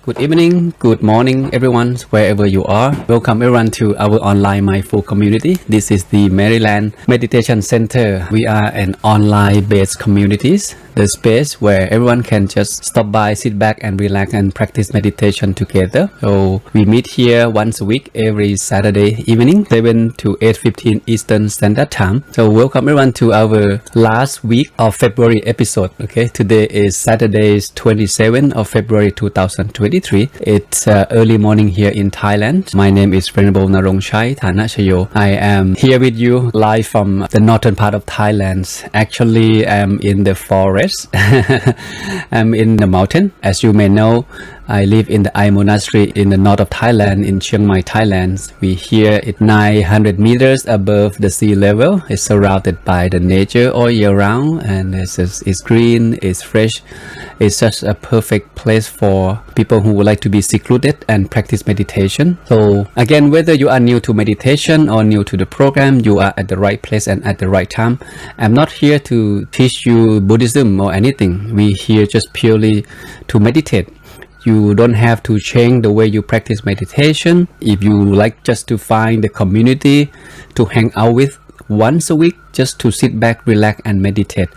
Good evening, good morning everyone, wherever you are. Welcome everyone to our online mindful community. This is the Maryland Meditation Center. We are an online based community, the space where everyone can just stop by, sit back and relax and practice meditation together. So we meet here once a week every Saturday evening, 7 to 8:15 Eastern Standard Time. So welcome everyone to our last week of February episode. Okay, today is Saturday, 27th of February 2023. It's early morning here in Thailand. My name is Venerable Narongchai Thanachayo. I am here with you live from the northern part of Thailand. Actually, I'm in the forest. I'm in the mountain. As you may know, I live in the Ai Monastery in the north of Thailand, in Chiang Mai, Thailand. We here at 900 meters above the sea level. It's surrounded by the nature all year round, and it's green, it's fresh. It's just a perfect place for people who would like to be secluded and practice meditation. So again, whether you are new to meditation or new to the program, you are at the right place and at the right time. I'm not here to teach you Buddhism or anything. We here just purely to meditate. You don't have to change the way you practice meditation. If you like just to find the community to hang out with once a week, just to sit back, relax and meditate,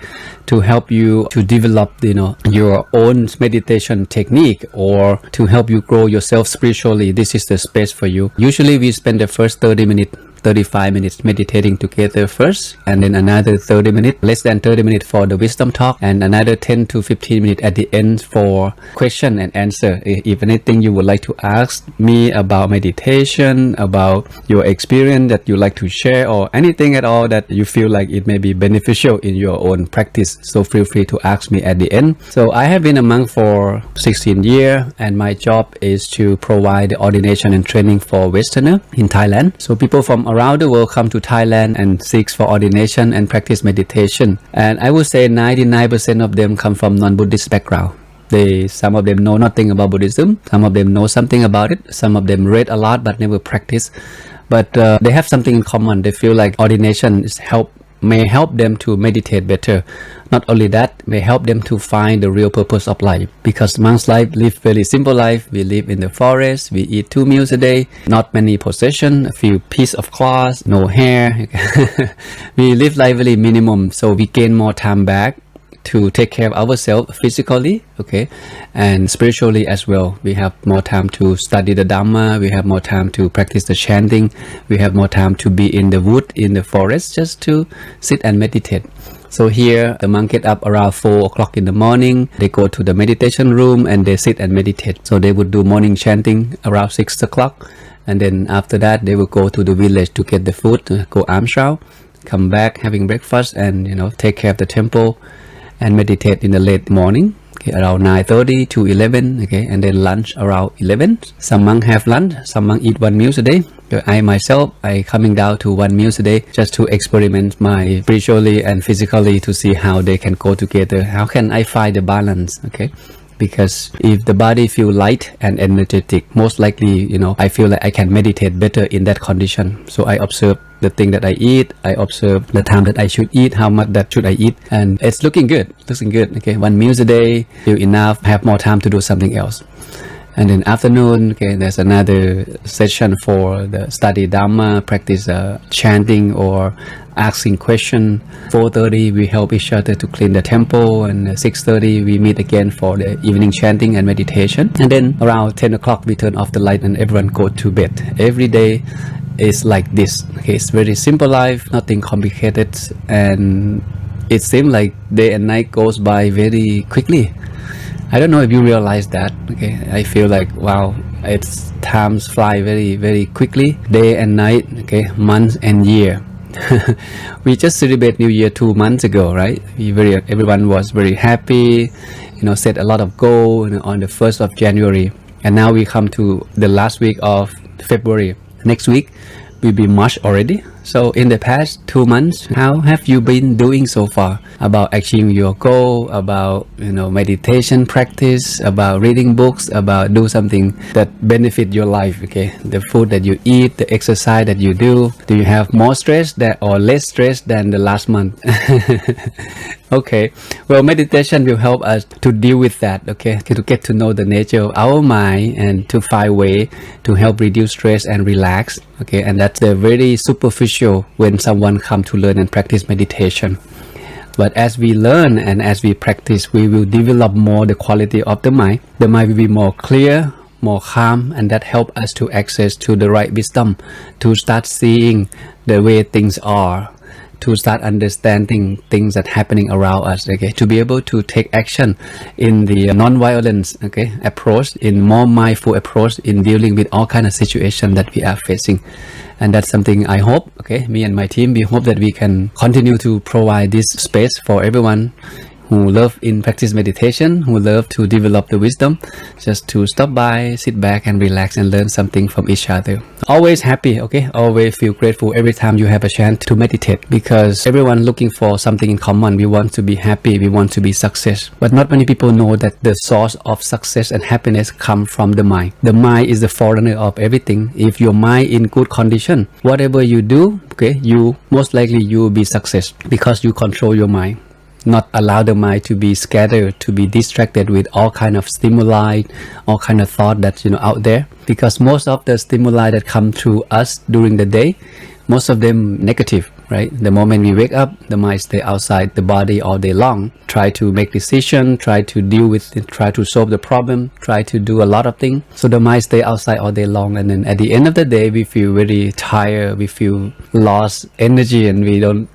to help you to develop your own meditation technique, or to help you grow yourself spiritually, this is the space for you. Usually we spend the first 35 minutes meditating together first, and then another 30 minutes, less than 30 minutes for the wisdom talk, and another 10 to 15 minutes at the end for question and answer. If anything you would like to ask me about meditation, about your experience that you like to share, or anything at all that you feel like it may be beneficial in your own practice, so feel free to ask me at the end. So I have been a monk for 16 years, and my job is to provide the ordination and training for Westerner in Thailand. So people from around the world come to Thailand and seek for ordination and practice meditation. And I would say 99% of them come from non-Buddhist background. Some of them know nothing about Buddhism. Some of them know something about it. Some of them read a lot but never practice. But they have something in common. They feel like ordination may help them to meditate better. Not only that, may help them to find the real purpose of life. Because monks' life live very simple life. We live in the forest. We eat 2 meals a day. Not many possessions. A few pieces of cloth. No hair. We live life very minimum. So we gain more time back to take care of ourselves physically, okay, and spiritually as well. We have more time to study the Dhamma. We have more time to practice the chanting. We have more time to be in the wood, in the forest, just to sit and meditate. So here, the monks get up around 4 o'clock in the morning. They go to the meditation room and they sit and meditate. So they would do morning chanting around 6 o'clock. And then after that, they will go to the village to get the food, go amshao, come back, having breakfast, and take care of the temple and meditate in the late morning, okay, around 9:30 to 11, okay, and then lunch around 11. Some monks have lunch, some monks eat 1 meal a day. I myself, I coming down to 1 meal a day just to experiment my spiritually and physically to see how they can go together. How can I find the balance, okay? Because if the body feel light and energetic, most likely, I feel like I can meditate better in that condition. So I observe the thing that I eat. I observe the time that I should eat, how much that should I eat, and it's looking good. Okay, 1 meal a day, feel enough, have more time to do something else. And then afternoon, okay, there's another session for the study Dhamma, practice chanting or asking question. 4:30 we help each other to clean the temple, and 6:30 we meet again for the evening chanting and meditation. And then around 10 o'clock we turn off the light and everyone go to bed. Every day is like this. Okay, it's very simple life, nothing complicated, and it seems like day and night goes by very quickly. I don't know if you realize that. Okay, I feel like wow, it's times fly very, very quickly. Day and night, okay, months and year. We just celebrated New Year 2 months ago, right? Everyone was very happy, set a lot of goals on the 1st of January, and now we come to the last week of February. Next week will be March already. So in the past 2 months, how have you been doing so far about achieving your goal, about meditation practice, about reading books, about do something that benefit your life? Okay, the food that you eat, the exercise that you do you have more stress or less stress than the last month? Okay, well, meditation will help us to deal with that, okay, to get to know the nature of our mind and to find way to help reduce stress and relax, okay, and that's very superficial when someone come to learn and practice meditation. But as we learn and as we practice, we will develop more the quality of the mind. The mind will be more clear, more calm, and that help us to access to the right wisdom, to start seeing the way things are, to start understanding things that happening around us, okay, to be able to take action in the non-violence, okay, approach, in more mindful approach in dealing with all kind of situation that we are facing. And that's something I hope, okay, me and my team, we hope that we can continue to provide this space for everyone who love in practice meditation, who love to develop the wisdom, just to stop by, sit back and relax and learn something from each other. Always happy, okay, always feel grateful every time you have a chance to meditate, because everyone looking for something in common. We want to be happy, we want to be success, but not many people know that the source of success and happiness come from the mind. The mind is the forerunner of everything. If your mind in good condition, whatever you do, okay, you most likely you will be success, because you control your mind. Not allow the mind to be scattered, to be distracted with all kind of stimuli, all kind of thought that's out there, because most of the stimuli that come to us during the day, most of them negative, right? The moment we wake up, the mind stay outside the body all day long, try to make decision, try to deal with it, try to solve the problem, try to do a lot of things. So the mind stay outside all day long, and then at the end of the day, we feel very tired, we feel lost energy, and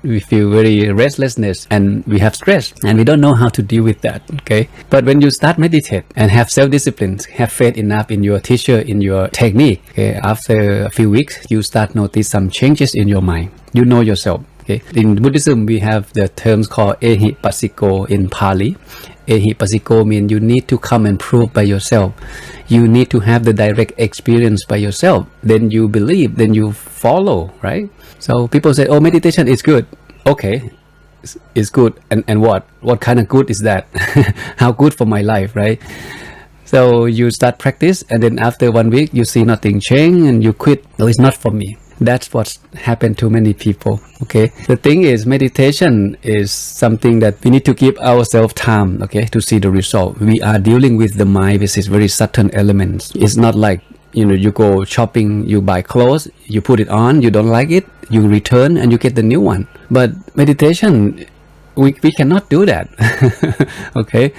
we feel very restlessness, and we have stress, and we don't know how to deal with that, okay? But when you start meditate and have self-discipline, have faith enough in your teacher, in your technique, okay, after a few weeks, you start notice some changes in your mind. You know yourself, okay? In Buddhism, we have the terms called ehipassiko in Pali. Ehipassiko means you need to come and prove by yourself. You need to have the direct experience by yourself. Then you believe, then you follow, right? So people say, oh, meditation is good. Okay, it's good. And what? What kind of good is that? How good for my life, right? So you start practice, and then after 1 week, you see nothing change, and you quit. No, it's not for me. That's what's happened to many people, okay? The thing is, meditation is something that we need to give ourselves time, okay, to see the result. We are dealing with the mind with its very subtle elements. It's not like, you go shopping, you buy clothes, you put it on, you don't like it, you return and you get the new one. But meditation, we cannot do that, okay?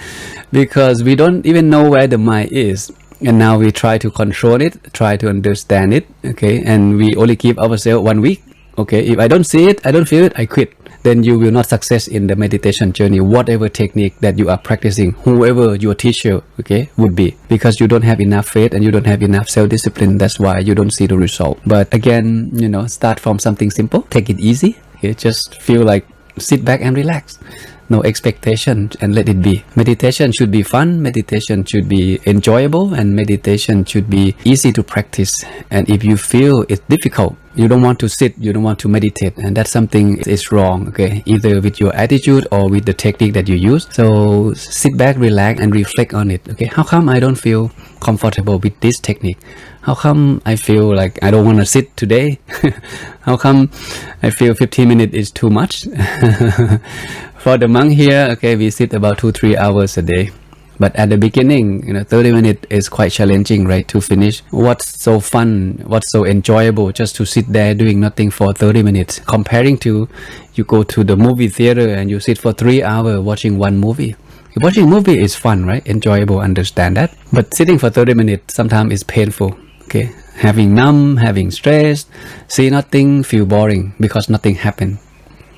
Because we don't even know where the mind is. And now we try to control it, try to understand it, okay? And we only give ourselves 1 week, okay? If I don't see it, I don't feel it, I quit. Then you will not success in the meditation journey, whatever technique that you are practicing, whoever your teacher, okay, would be. Because you don't have enough faith and you don't have enough self-discipline. That's why you don't see the result. But again, start from something simple, take it easy, okay? Just feel like sit back and relax. No expectation, and let it be. Meditation should be fun, meditation should be enjoyable, and meditation should be easy to practice. And if you feel it's difficult, you don't want to sit, you don't want to meditate, and that's something is wrong, okay? Either with your attitude or with the technique that you use. So sit back, relax, and reflect on it, okay? How come I don't feel comfortable with this technique? How come I feel like I don't want to sit today? How come I feel 15 minutes is too much? For the monk here, okay, we sit about 2-3 hours a day. But at the beginning, 30 minutes is quite challenging, right, to finish. What's so fun, what's so enjoyable just to sit there doing nothing for 30 minutes, comparing to you go to the movie theater and you sit for 3 hours watching one movie. Watching movie is fun, right, enjoyable, understand that. But sitting for 30 minutes sometimes is painful, okay? Having numb, having stress, see nothing, feel boring because nothing happened.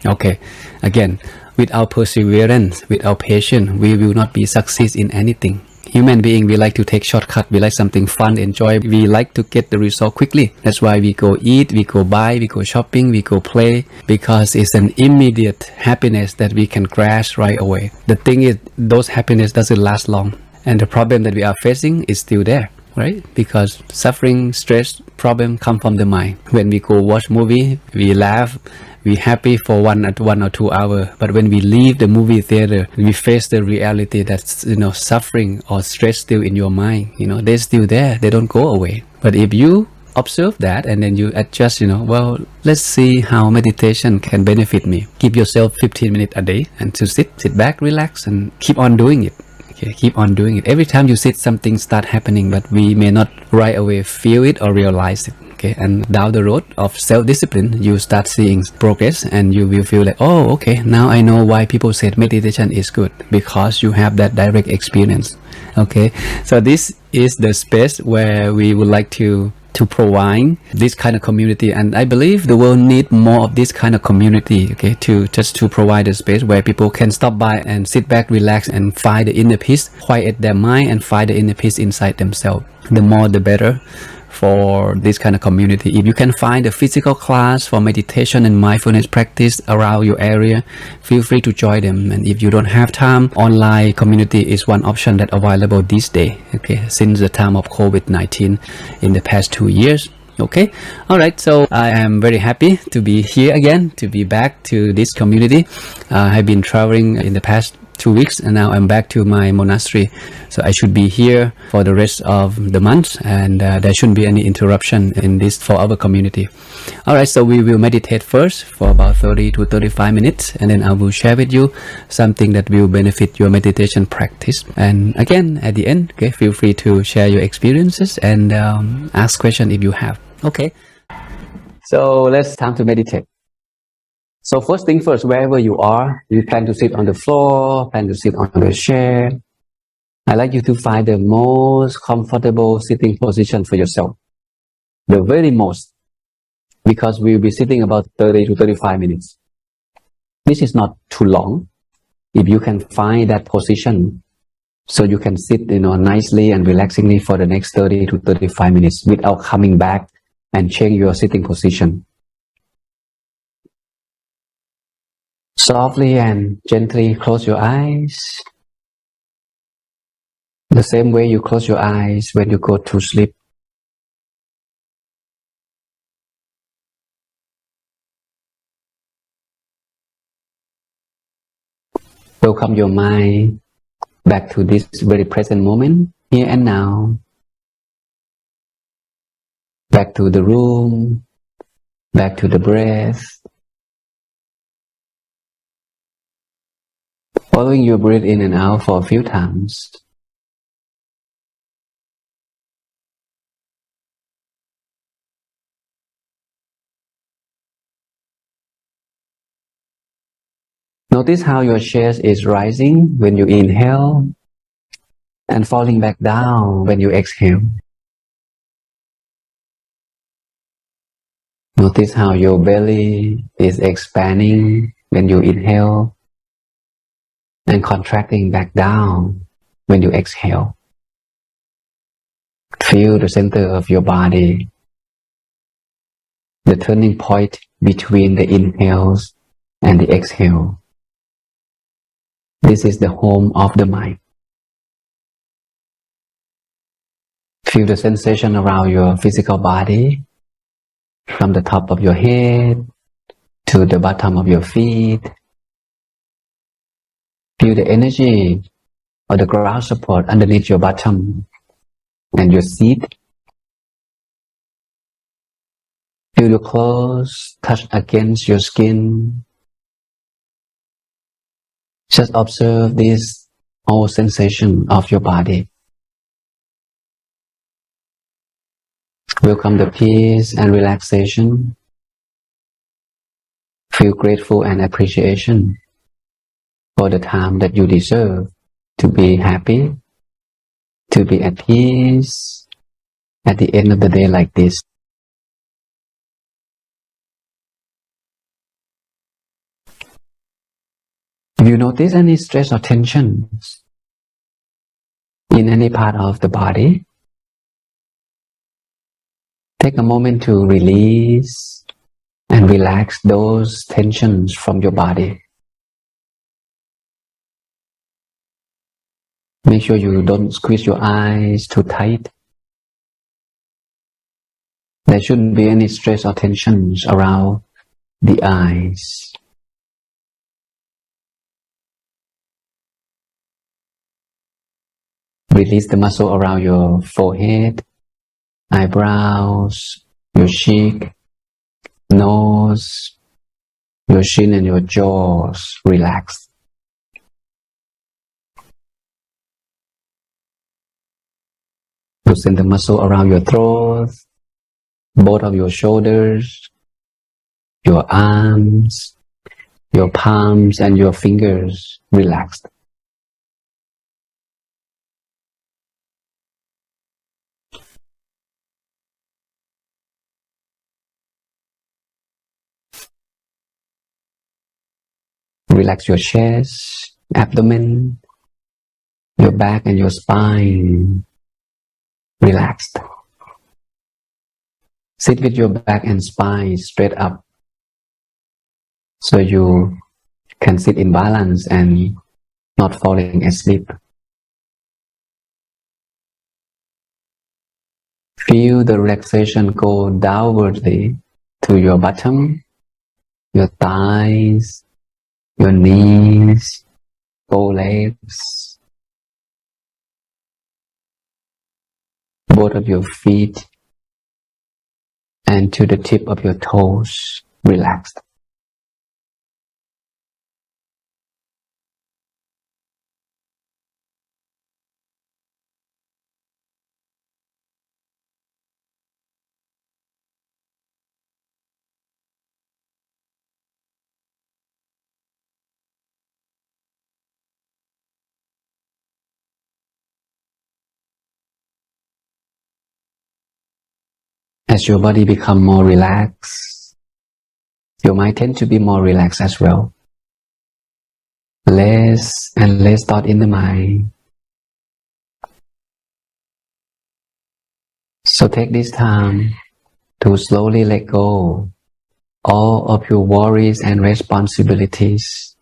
Okay, again, without perseverance, without patience, we will not be success in anything. Human being, we like to take shortcut, we like something fun, enjoy, we like to get the result quickly. That's why we go eat, we go buy, we go shopping, we go play, because it's an immediate happiness that we can grasp right away. The thing is, those happiness doesn't last long, and the problem that we are facing is still there, right? Because suffering, stress, problem come from the mind. When we go watch movie, we laugh, we happy for 1 or 2 hours, but when we leave the movie theater, we face the reality that's suffering or stress still in your mind. They're still there, they don't go away. But if you observe that, and then you adjust, well, let's see how meditation can benefit me. Give yourself 15 minutes a day and to sit back, relax, and keep on doing it. Okay, keep on doing it. Every time you sit, something start happening, but we may not right away feel it or realize it. Okay, and down the road of self-discipline, you start seeing progress, and you will feel like, oh, okay, now I know why people said meditation is good, because you have that direct experience. Okay, so this is the space where we would like to provide this kind of community, and I believe the world need more of this kind of community. Okay, to provide a space where people can stop by and sit back, relax, and find the inner peace, quiet their mind, and find the inner peace inside themselves. The more the better for this kind of community. If you can find a physical class for meditation and mindfulness practice around your area, feel free to join them. And if you don't have time, online community is one option that available this day. Okay, since the time of COVID-19 in the past 2 years. Okay, all right, so I am very happy to be here again, to be back to this community. I've been traveling in the past 2 weeks, and now I'm back to my monastery, so I should be here for the rest of the month, and there shouldn't be any interruption in this for our community. All right, so we will meditate first for about 30 to 35 minutes, and then I will share with you something that will benefit your meditation practice. And again, at the end, okay, feel free to share your experiences and ask questions if you have. Okay, so let's time to meditate. So first thing first, wherever you are, you plan to sit on the floor, plan to sit on the chair. I'd like you to find the most comfortable sitting position for yourself. The very most, because we'll be sitting about 30 to 35 minutes. This is not too long. If you can find that position, so you can sit, nicely and relaxingly for the next 30 to 35 minutes without coming back and change your sitting position. Softly and gently close your eyes. The same way you close your eyes when you go to sleep. Welcome your mind back to this very present moment, here and now. Back to the room, back to the breath. Following your breath in and out for a few times. Notice how your chest is rising when you inhale and falling back down when you exhale. Notice how your belly is expanding when you inhale and contracting back down when you exhale. Feel the center of your body, the turning point between the inhales and the exhale. This is the home of the mind. Feel the sensation around your physical body, from the top of your head to the bottom of your feet. Feel the energy of the ground support underneath your bottom and your seat. Feel your clothes touch against your skin. Just observe this whole sensation of your body. Welcome the peace and relaxation. Feel grateful and appreciation for the time that you deserve to be happy, to be at peace at the end of the day like this. If you notice any stress or tensions in any part of the body, take a moment to release and relax those tensions from your body. Make sure you don't squeeze your eyes too tight. There shouldn't be any stress or tensions around the eyes. Release the muscle around your forehead, eyebrows, your cheek, nose, your chin and your jaws relaxed. Loosen the muscle around your throat, both of your shoulders, your arms, your palms and your fingers relaxed. Relax your chest, abdomen, your back and your spine relaxed. Sit with your back and spine straight up so you can sit in balance and not falling asleep. Feel the relaxation go downwardly to your bottom, your thighs, your knees, both legs, both of your feet, and to the tip of your toes, relaxed. As your body becomes more relaxed, your mind tends to be more relaxed as well. Less and less thought in the mind. So take this time to slowly let go all of your worries and responsibilities.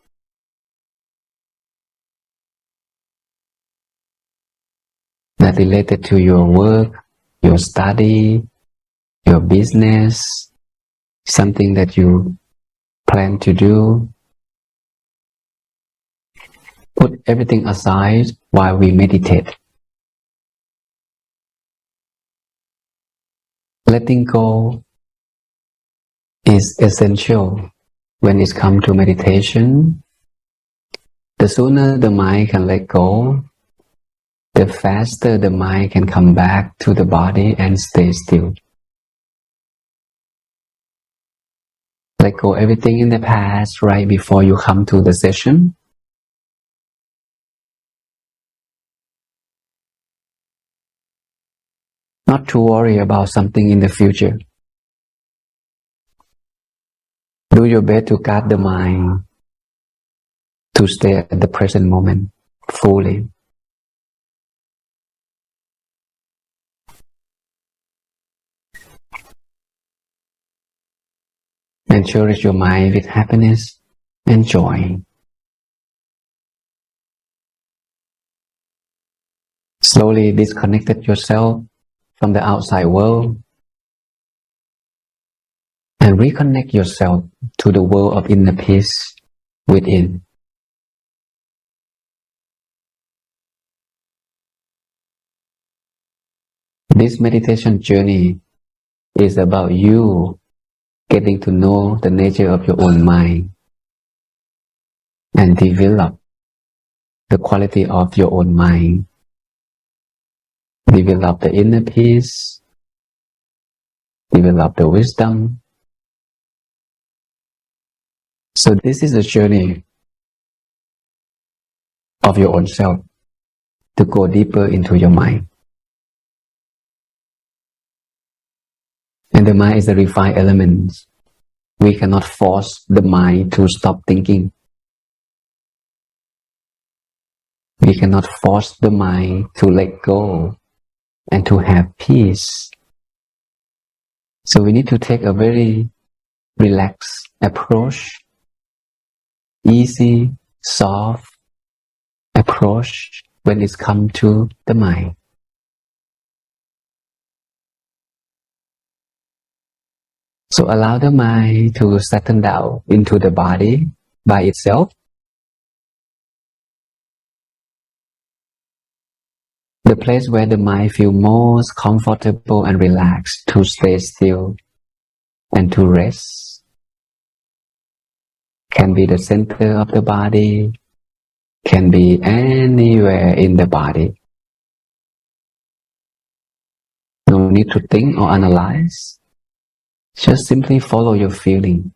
That related to your work, your study, your business, something that you plan to do. Put everything aside while we meditate. Letting go is essential when it comes to meditation. The sooner the mind can let go, the faster the mind can come back to the body and stay still. Let go everything in the past right before you come to the session. Not to worry about something in the future. Do your best to guide the mind to stay at the present moment fully. And cherish your mind with happiness and joy. Slowly disconnect yourself from the outside world and reconnect yourself to the world of inner peace within. This meditation journey is about you getting to know the nature of your own mind and develop the quality of your own mind. Develop the inner peace, develop the wisdom. So this is the journey of your own self to go deeper into your mind. And the mind is the refined element. We cannot force the mind to stop thinking. We cannot force the mind to let go and to have peace. So we need to take a very relaxed approach, easy, soft approach when it comes to the mind. So allow the mind to settle down into the body by itself. The place where the mind feels most comfortable and relaxed to stay still and to rest can be the center of the body, can be anywhere in the body. No need to think or analyze. Just simply follow your feeling.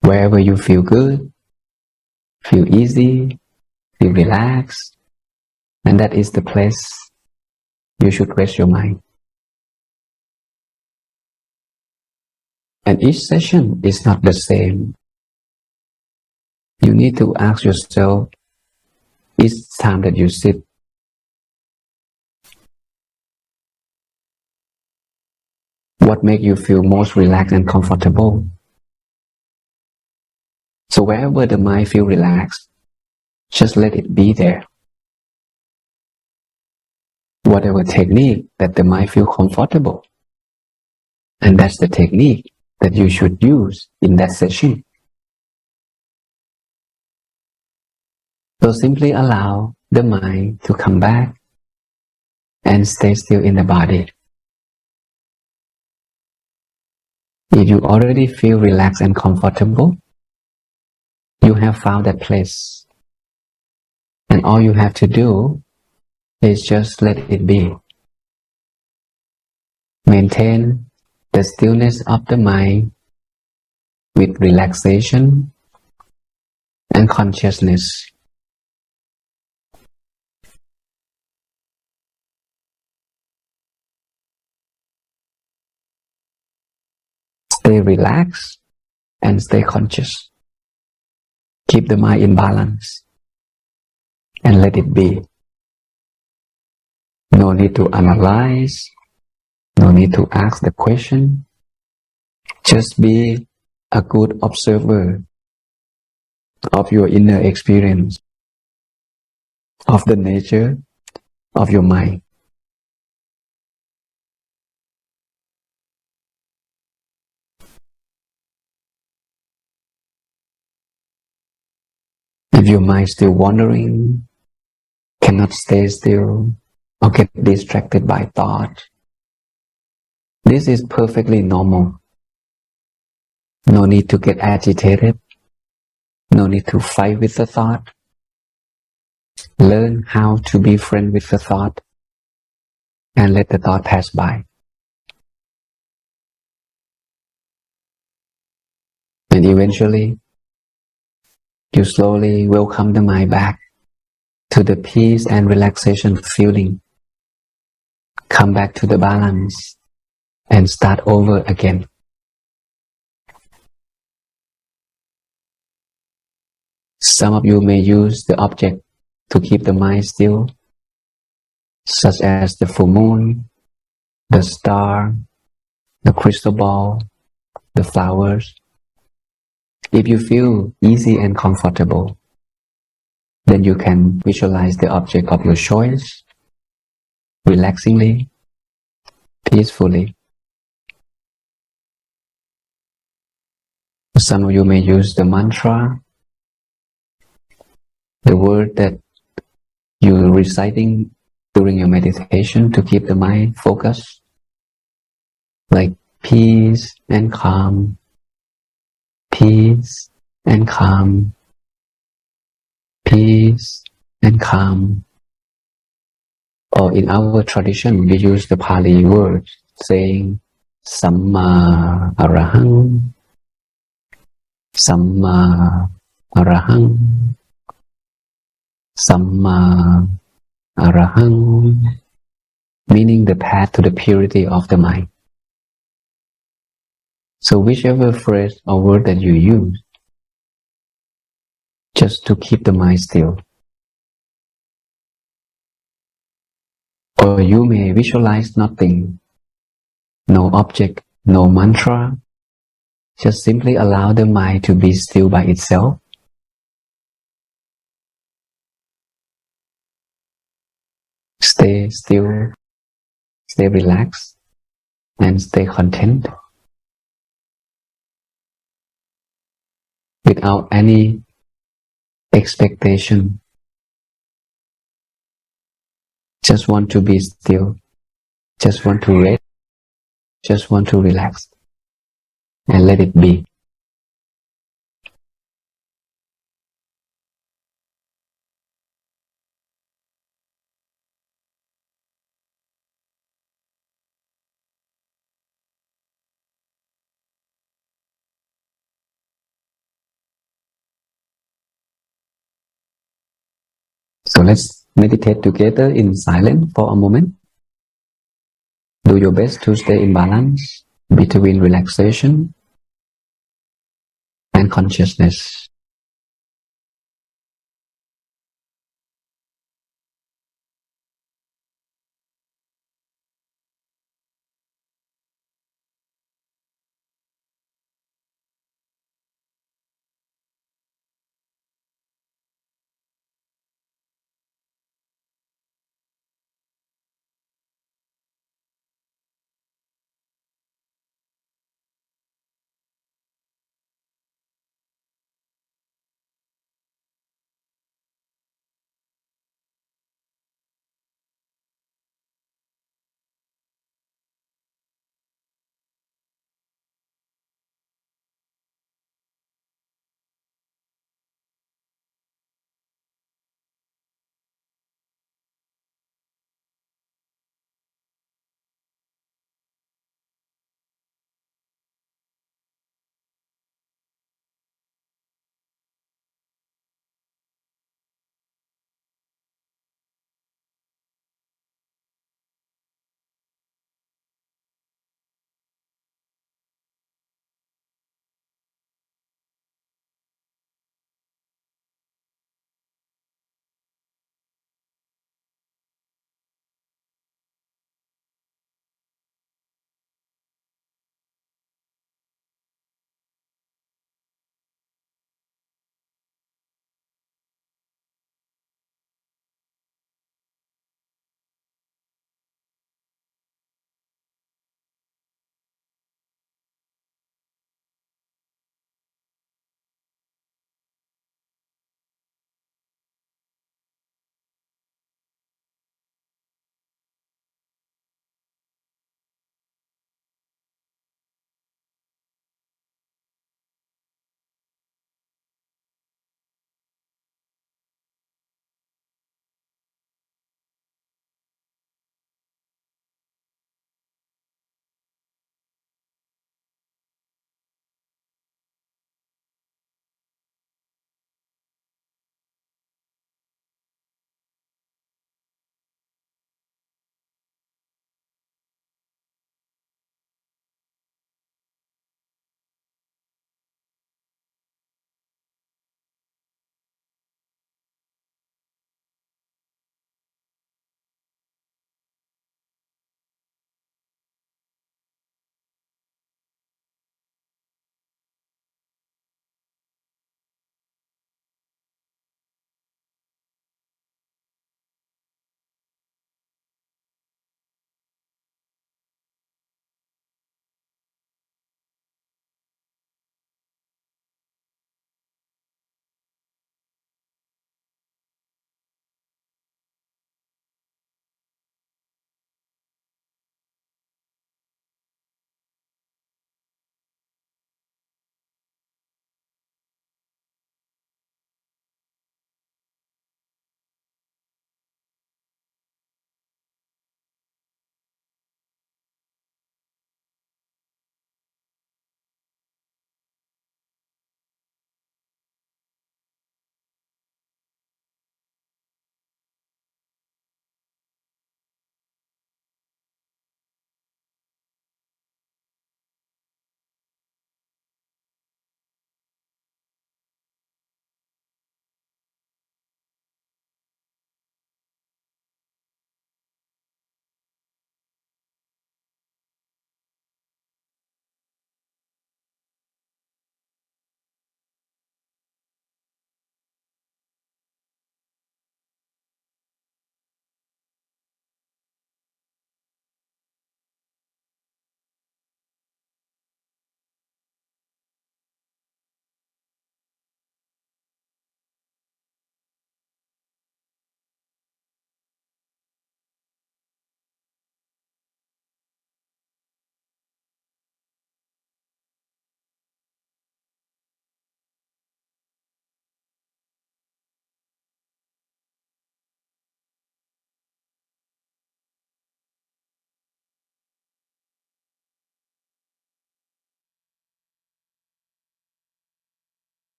Wherever you feel good, feel easy, feel relaxed, and that is the place you should rest your mind. And each session is not the same. You need to ask yourself each time that you sit, what makes you feel most relaxed and comfortable? So wherever the mind feels relaxed, just let it be there. Whatever technique that the mind feels comfortable, and that's the technique that you should use in that session. So simply allow the mind to come back and stay still in the body. If you already feel relaxed and comfortable, you have found that place. And all you have to do is just let it be. Maintain the stillness of the mind with relaxation and consciousness. Stay relaxed and stay conscious. Keep the mind in balance and let it be. No need to analyze, no need to ask the question. Just be a good observer of your inner experience, of the nature of your mind. If your mind is still wandering, cannot stay still, or get distracted by thought, this is perfectly normal. No need to get agitated. No need to fight with the thought. Learn how to be friend with the thought and let the thought pass by. And eventually, you slowly welcome the mind back to the peace and relaxation feeling. Come back to the balance and start over again. Some of you may use the object to keep the mind still, such as the full moon, the star, the crystal ball, the flowers. If you feel easy and comfortable, then you can visualize the object of your choice, relaxingly, peacefully. Some of you may use the mantra, the word that you're reciting during your meditation to keep the mind focused, like peace and calm, peace and calm, peace and calm. Or in our tradition, we use the Pali word saying Samma Arahang, Samma Arahang, Samma Arahang, meaning the path to the purity of the mind. So whichever phrase or word that you use, just to keep the mind still. Or you may visualize nothing, no object, no mantra. Just simply allow the mind to be still by itself. Stay still, stay relaxed, and stay content without any expectation Just want to be still. Just want to rest. Just want to relax. And let it be. So let's meditate together in silence for a moment. Do your best to stay in balance between relaxation and consciousness.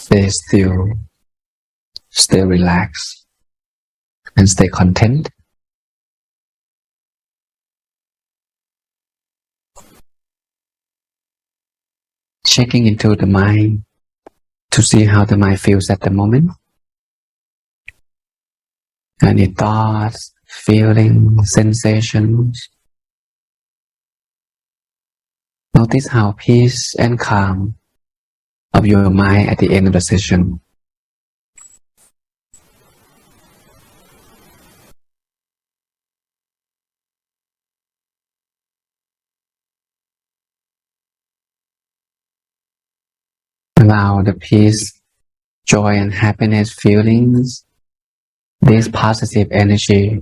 Stay still, stay relaxed, and stay content. Checking into the mind to see how the mind feels at the moment. Any thoughts, feelings, sensations. Notice how peace and calm of your mind at the end of the session. Allow the peace, joy and happiness feelings, this positive energy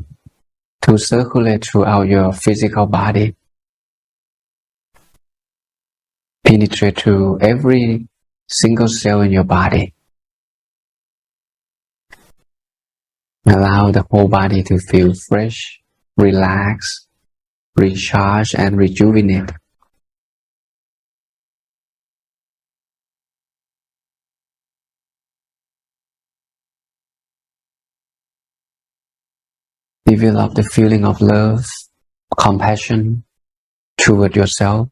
to circulate throughout your physical body, penetrate through every single cell in your body. Allow the whole body to feel fresh, relaxed, recharged and rejuvenate. Develop the feeling of love, compassion toward yourself.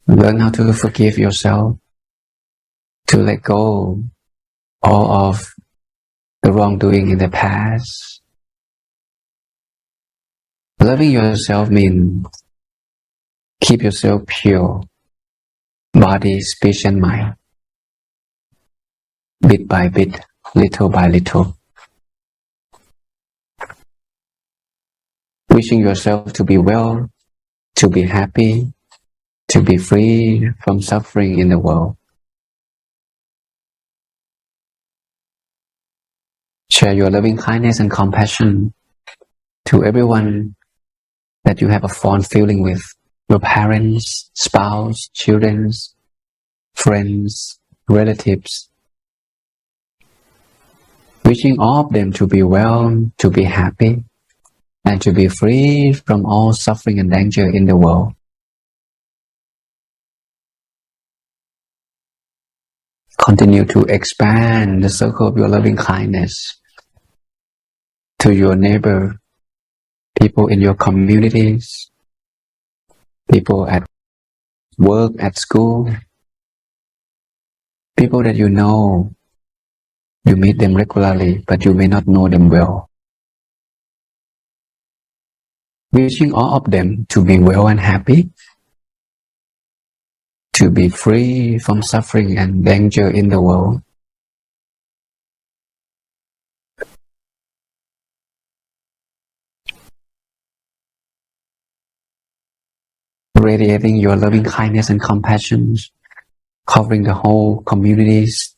Learn how to forgive yourself, to let go all of the wrongdoing in the past. Loving yourself means keep yourself pure, body, speech and mind, bit by bit, little by little. Wishing yourself to be well, to be happy, to be free from suffering in the world. Share your loving kindness and compassion to everyone that you have a fond feeling with, your parents, spouse, children, friends, relatives. Wishing all of them to be well, to be happy, and to be free from all suffering and danger in the world. Continue to expand the circle of your loving kindness to your neighbor, people in your communities, people at work, at school, people that you know. You meet them regularly, but you may not know them well. Wishing all of them to be well and happy, to be free from suffering and danger in the world. Radiating your loving kindness and compassion, covering the whole communities,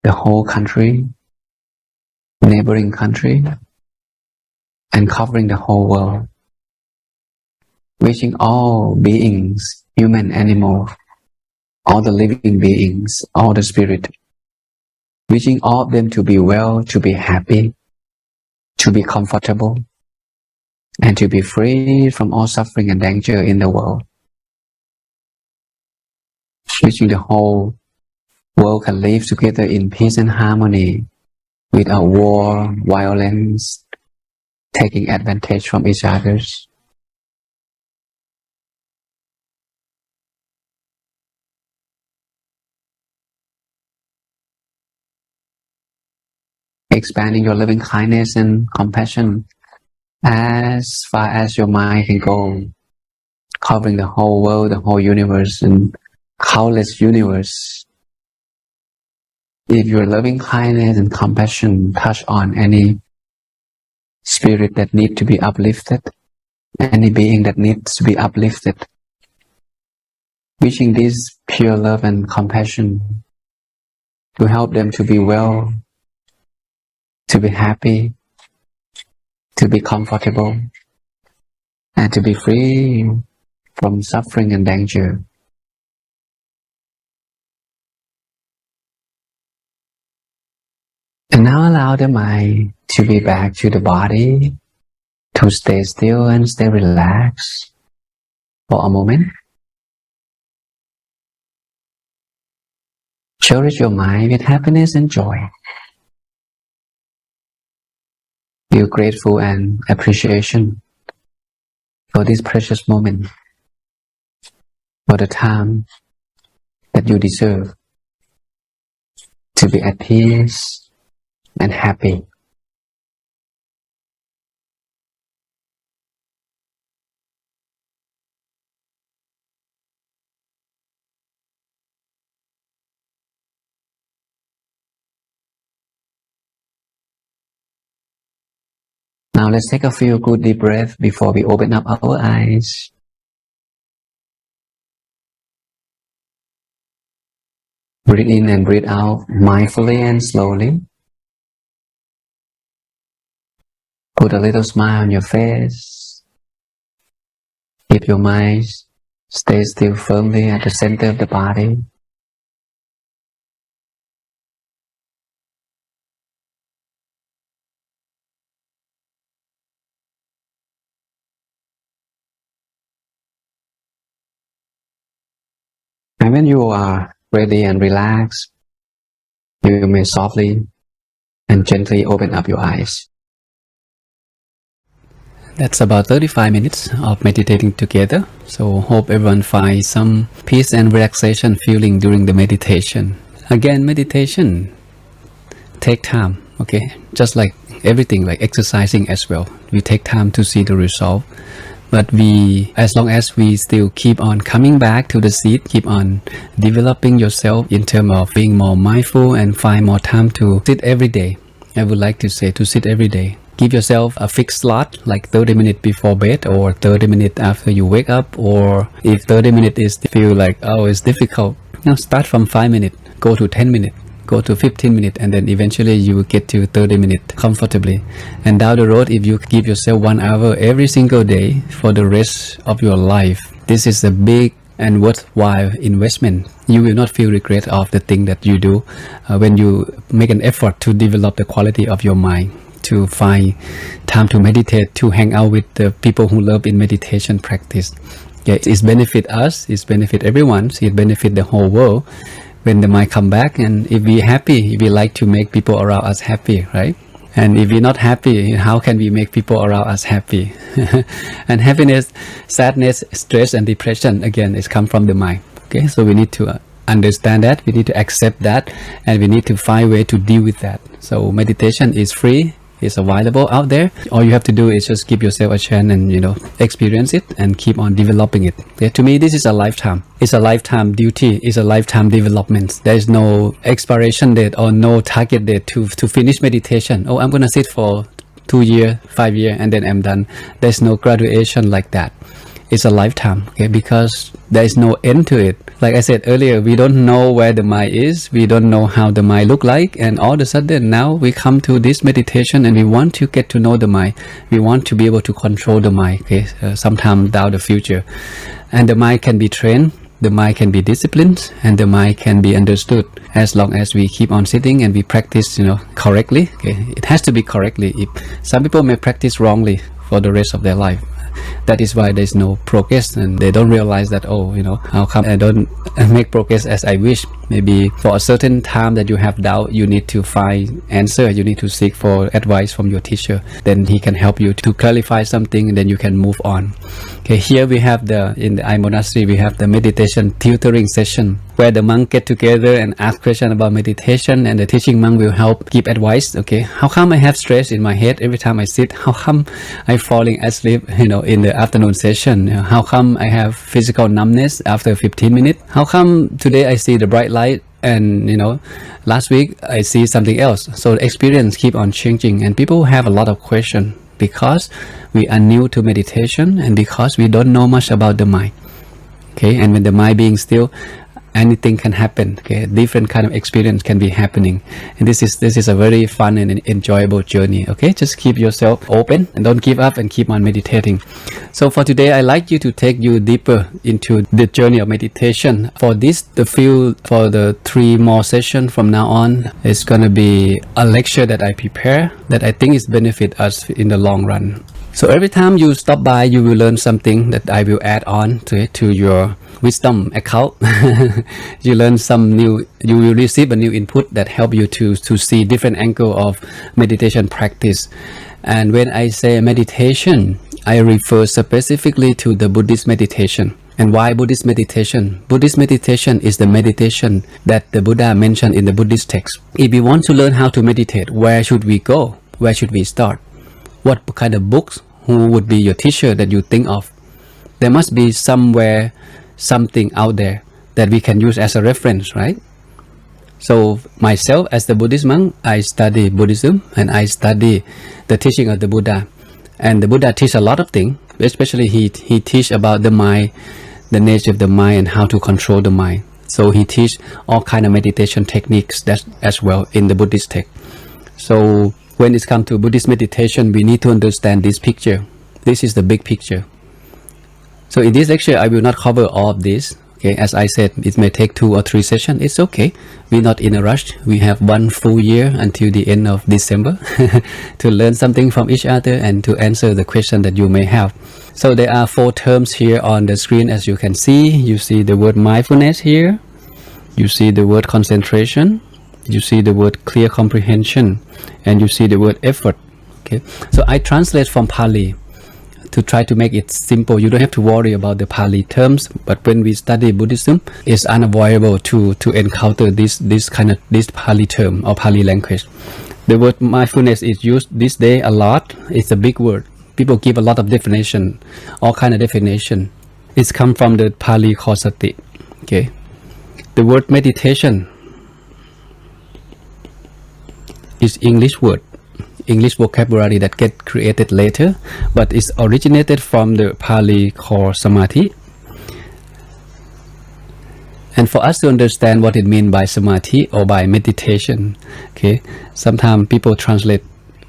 the whole country, neighboring country, and covering the whole world. Wishing all beings, human, animal, all the living beings, all the spirit, wishing all of them to be well, to be happy, to be comfortable, and to be free from all suffering and danger in the world. Wishing the whole world can live together in peace and harmony, without war, violence, taking advantage from each other. Expanding your loving kindness and compassion as far as your mind can go, covering the whole world, the whole universe, and countless universe. If your loving kindness and compassion touch on any spirit that needs to be uplifted, any being that needs to be uplifted, wishing this pure love and compassion to help them to be well, to be happy, to be comfortable, and to be free from suffering and danger. And now allow the mind to be back to the body, to stay still and stay relaxed for a moment. Cherish your mind with happiness and joy. Feel grateful and appreciation for this precious moment, for the time that you deserve to be at peace and happy. Now let's take a few good deep breaths before we open up our eyes. Breathe in and breathe out mindfully and slowly. Put a little smile on your face. Keep your mind stay still firmly at the center of the body. And when you are ready and relaxed, you may softly and gently open up your eyes. That's about 35 minutes of meditating together. So hope everyone finds some peace and relaxation feeling during the meditation. Again, meditation take time, okay? Just like everything, like exercising as well. We take time to see the result. But as long as we still keep on coming back to the seat, keep on developing yourself in terms of being more mindful and find more time to sit every day. I would like to say to sit every day. Give yourself a fixed slot, like 30 minutes before bed or 30 minutes after you wake up. Or if 30 minutes is feel like, oh, it's difficult, start from 5 minutes, go to 10 minutes. Go to 15 minutes, and then eventually you will get to 30 minutes comfortably. And down the road, if you give yourself 1 hour every single day for the rest of your life, this is a big and worthwhile investment. You will not feel regret of the thing that you do when you make an effort to develop the quality of your mind, to find time to meditate, to hang out with the people who love in meditation practice. Yeah, it's benefit us, it's benefit everyone, it benefit the whole world. When the mind come back, and if we're happy, we like to make people around us happy, right? And if we're not happy, how can we make people around us happy? And happiness, sadness, stress, and depression, again, is come from the mind. Okay, so we need to understand that, we need to accept that, and we need to find a way to deal with that. So meditation is free. It's available out there. All you have to do is just give yourself a chance and experience it and keep on developing it. Okay? To me, this is a lifetime. It's a lifetime duty. It's a lifetime development. There is no expiration date or no target date to finish meditation. Oh, I'm gonna sit for 2 years, 5 years, and then I'm done. There's no graduation like that. It's a lifetime, okay? Because there is no end to it. Like I said earlier, we don't know where the mind is. We don't know how the mind look like. And all of a sudden now we come to this meditation and we want to get to know the mind. We want to be able to control the mind, okay? Sometime down the future. And the mind can be trained. The mind can be disciplined, and the mind can be understood as long as we keep on sitting and we practice, correctly. Okay? It has to be correctly. If some people may practice wrongly for the rest of their life. That is why there's no progress, and they don't realize that, how come I don't make progress as I wish. Maybe for a certain time that you have doubt, you need to find answer. You need to seek for advice from your teacher. Then he can help you to clarify something, and then you can move on. Okay, here we have in the I Monastery, we have the meditation tutoring session where the monk get together and ask questions about meditation, and the teaching monk will help give advice. Okay, how come I have stress in my head every time I sit? How come I falling asleep, in the afternoon session? How come I have physical numbness after 15 minutes? How come today I see the bright light and last week I see something else? So the experience keep on changing, and people have a lot of questions because we are new to meditation and because we don't know much about the mind. Okay, and when the mind being still, anything can happen. Okay, different kind of experience can be happening, and this is a very fun and enjoyable journey. Okay, just keep yourself open and don't give up and keep on meditating. So for today, I like you to take you deeper into the journey of meditation. For this, for the 3 more sessions from now on, it's gonna be a lecture that I prepare that I think is benefit us in the long run. So every time you stop by, you will learn something that I will add on to your wisdom account. You learn some new, you will receive a new input that help you to see different angle of meditation practice. And when I say meditation, I refer specifically to the Buddhist meditation. And why Buddhist meditation? Buddhist meditation is the meditation that the Buddha mentioned in the Buddhist text. If you want to learn how to meditate, where should we go? Where should we start? What kind of books? Who would be your teacher that you think of? There must be somewhere, something out there that we can use as a reference, right? So myself, as the Buddhist monk, I study Buddhism and I study the teaching of the Buddha. And the Buddha teach a lot of things, especially he teach about the mind, the nature of the mind and how to control the mind. So he teach all kind of meditation techniques that as well in the Buddhist text. So when it comes to Buddhist meditation, we need to understand this picture. This is the big picture. So in this lecture, I will not cover all of this. Okay, as I said, it may take 2 or 3 sessions. It's okay. We're not in a rush. We have 1 full year until the end of December to learn something from each other and to answer the question that you may have. So there are 4 terms here on the screen, as you can see. You see the word mindfulness here. You see the word concentration. You see the word clear comprehension. And you see the word effort. Okay, so I translate from Pali to try to make it simple. You don't have to worry about the Pali terms, but when we study Buddhism, it's unavoidable to encounter this Pali term or Pali language. The word mindfulness is used this day a lot. It's a big word. People give a lot of definition, all kind of definition. It's come from the Pali called sati. Okay, the word meditation is English word, English vocabulary that get created later, but it's originated from the Pali called samadhi. And for us to understand what it means by samadhi or by meditation, okay, sometimes people translate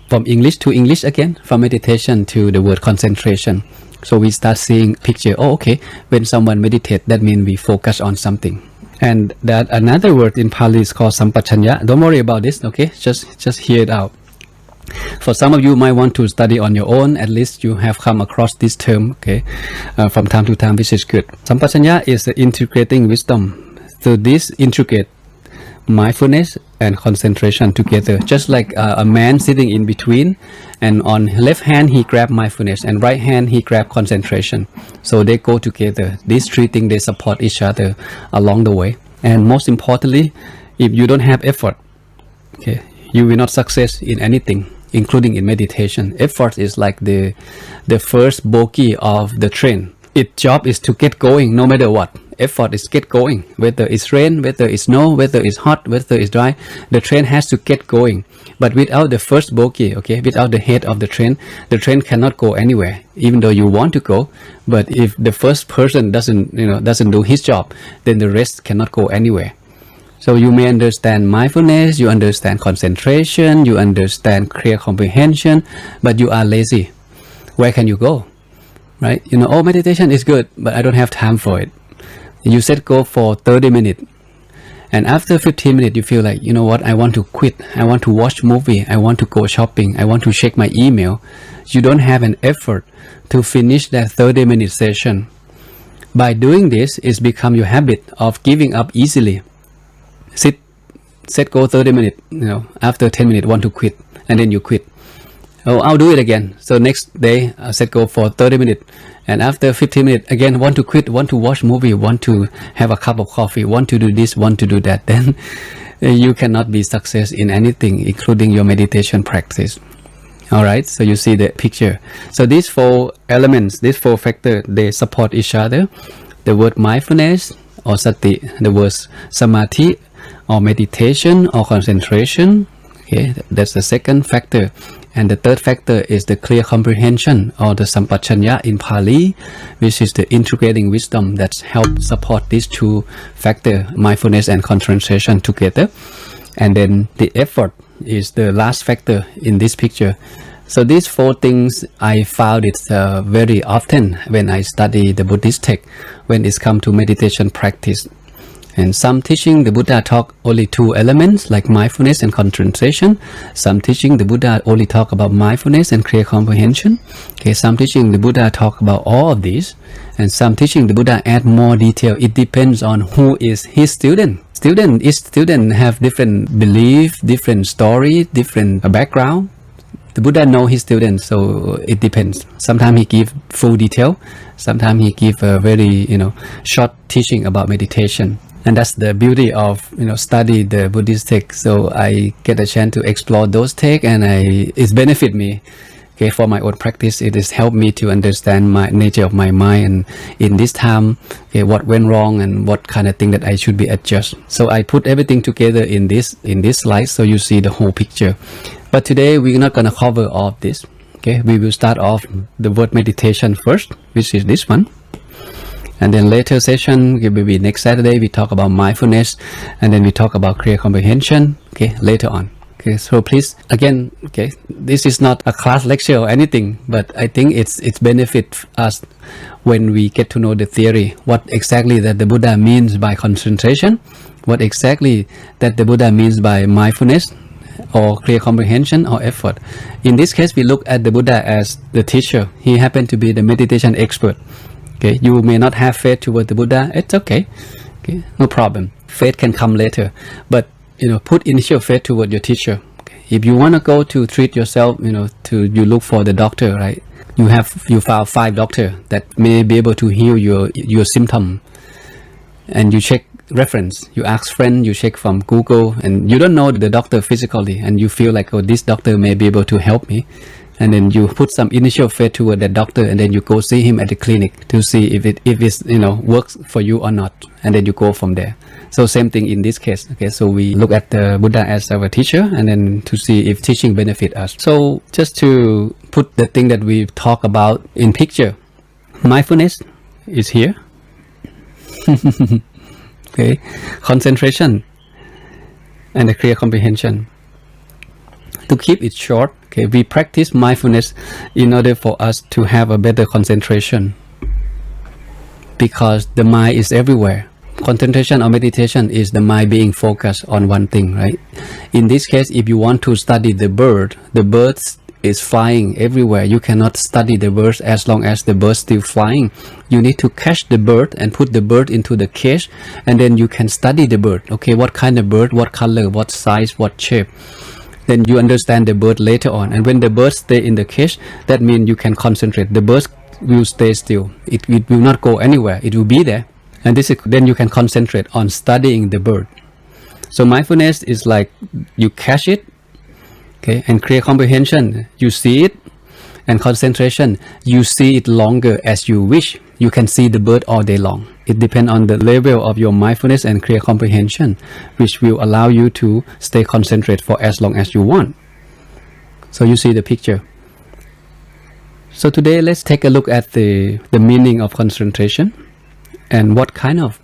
from English to English again, from meditation to the word concentration. So we start seeing picture, oh okay, when someone meditate, that means we focus on something. And that another word in Pali is called sampachanya. Don't worry about this, okay, just hear it out. For some of you might want to study on your own, at least you have come across this term, okay, from time to time, which is good. Sampachanya is the integrating wisdom. So this integrate mindfulness and concentration together, just like a man sitting in between, and on left hand he grab mindfulness and right hand he grab concentration. So they go together. These 3 things, they support each other along the way. And most importantly, if you don't have effort, okay, you will not success in anything, including in meditation. Effort is like the first bogie of the train. Its job is to get going no matter what. Effort is get going, whether it's rain, whether it's snow, whether it's hot, whether it's dry, the train has to get going. But without the first bogie, okay, without the head of the train cannot go anywhere, even though you want to go. But if the first person doesn't do his job, then the rest cannot go anywhere. So you may understand mindfulness, you understand concentration, you understand clear comprehension, but you are lazy. Where can you go? Right? Oh, meditation is good, but I don't have time for it. You set go for 30 minutes. And after 15 minutes, you feel like, you know what, I want to quit. I want to watch movie. I want to go shopping. I want to check my email. You don't have an effort to finish that 30-minute session. By doing this, it's become your habit of giving up easily. Set go 30 minutes, after 10 minutes, want to quit. And then you quit. Oh, I'll do it again. So next day, I set go for 30 minutes. And after 15 minutes, again, want to quit, want to watch movie, want to have a cup of coffee, want to do this, want to do that. Then you cannot be success in anything, including your meditation practice. All right, so you see the picture. So these 4 elements, these 4 factors, they support each other. The word mindfulness or sati, the word samadhi or meditation or concentration. Okay, that's the second factor. And the third factor is the clear comprehension or the sampachanya in Pali, which is the integrating wisdom that helps support these 2 factors, mindfulness and concentration together. And then the effort is the last factor in this picture. So these 4 things, I found it very often when I study the Buddhist text, when it's come to meditation practice. And some teaching the Buddha talk only 2 elements like mindfulness and concentration. Some teaching the Buddha only talk about mindfulness and clear comprehension. Okay, some teaching the Buddha talk about all of these, and some teaching the Buddha add more detail. It depends on who is his student. Each student have different belief, different story, different background. The Buddha know his students, so it depends. Sometimes he give full detail. Sometimes he give a very short teaching about meditation. And that's the beauty of study the Buddhist text. So I get a chance to explore those texts, and it's benefit me. Okay, for my own practice, it has helped me to understand my nature of my mind, and in this time, okay, what went wrong and what kind of thing that I should be adjust. So I put everything together in this slide, so you see the whole picture. But today we're not gonna cover all of this. Okay, we will start off the word meditation first, which is this one. And then later session, it will be next Saturday, we talk about mindfulness, and then we talk about clear comprehension, okay, later on. Okay, so please, again, okay, this is not a class lecture or anything, but I think it's benefit us when we get to know the theory, what exactly that the Buddha means by concentration, what exactly that the Buddha means by mindfulness, or clear comprehension, or effort. In this case, we look at the Buddha as the teacher. He happened to be the meditation expert. Okay, you may not have faith toward the Buddha. It's okay. Okay, no problem. Faith can come later, but put initial faith toward your teacher. Okay. If you want to go to treat yourself, you look for the doctor, right? You found 5 doctors that may be able to heal your symptom, and you check reference. You ask friend, you check from Google, and you don't know the doctor physically, and you feel like, oh, this doctor may be able to help me. And then you put some initial faith toward that doctor, and then you go see him at the clinic to see if it's works for you or not, and then you go from there. So same thing in this case. Okay, so we look at the Buddha as our teacher, and then to see if teaching benefit us. So just to put the thing that we talk about in picture, mindfulness is here. Okay, concentration and the clear comprehension. To keep it short, okay, we practice mindfulness in order for us to have a better concentration, because the mind is everywhere. Concentration or meditation is the mind being focused on one thing, right? In this case, if you want to study the bird is flying everywhere. You cannot study the birds as long as the bird's still flying. You need to catch the bird and put the bird into the cage, and then you can study the bird. Okay, what kind of bird, what color, what size, what shape. Then you understand the bird later on. And when the bird stay in the cage, that means you can concentrate. The bird will stay still. It will not go anywhere. It will be there. And then you can concentrate on studying the bird. So mindfulness is like you catch it, okay, and clear comprehension, you see it, and concentration, you see it longer as you wish. You can see the bird all day long. It depends on the level of your mindfulness and clear comprehension, which will allow you to stay concentrated for as long as you want. So you see the picture. So today let's take a look at the meaning of concentration and what kind of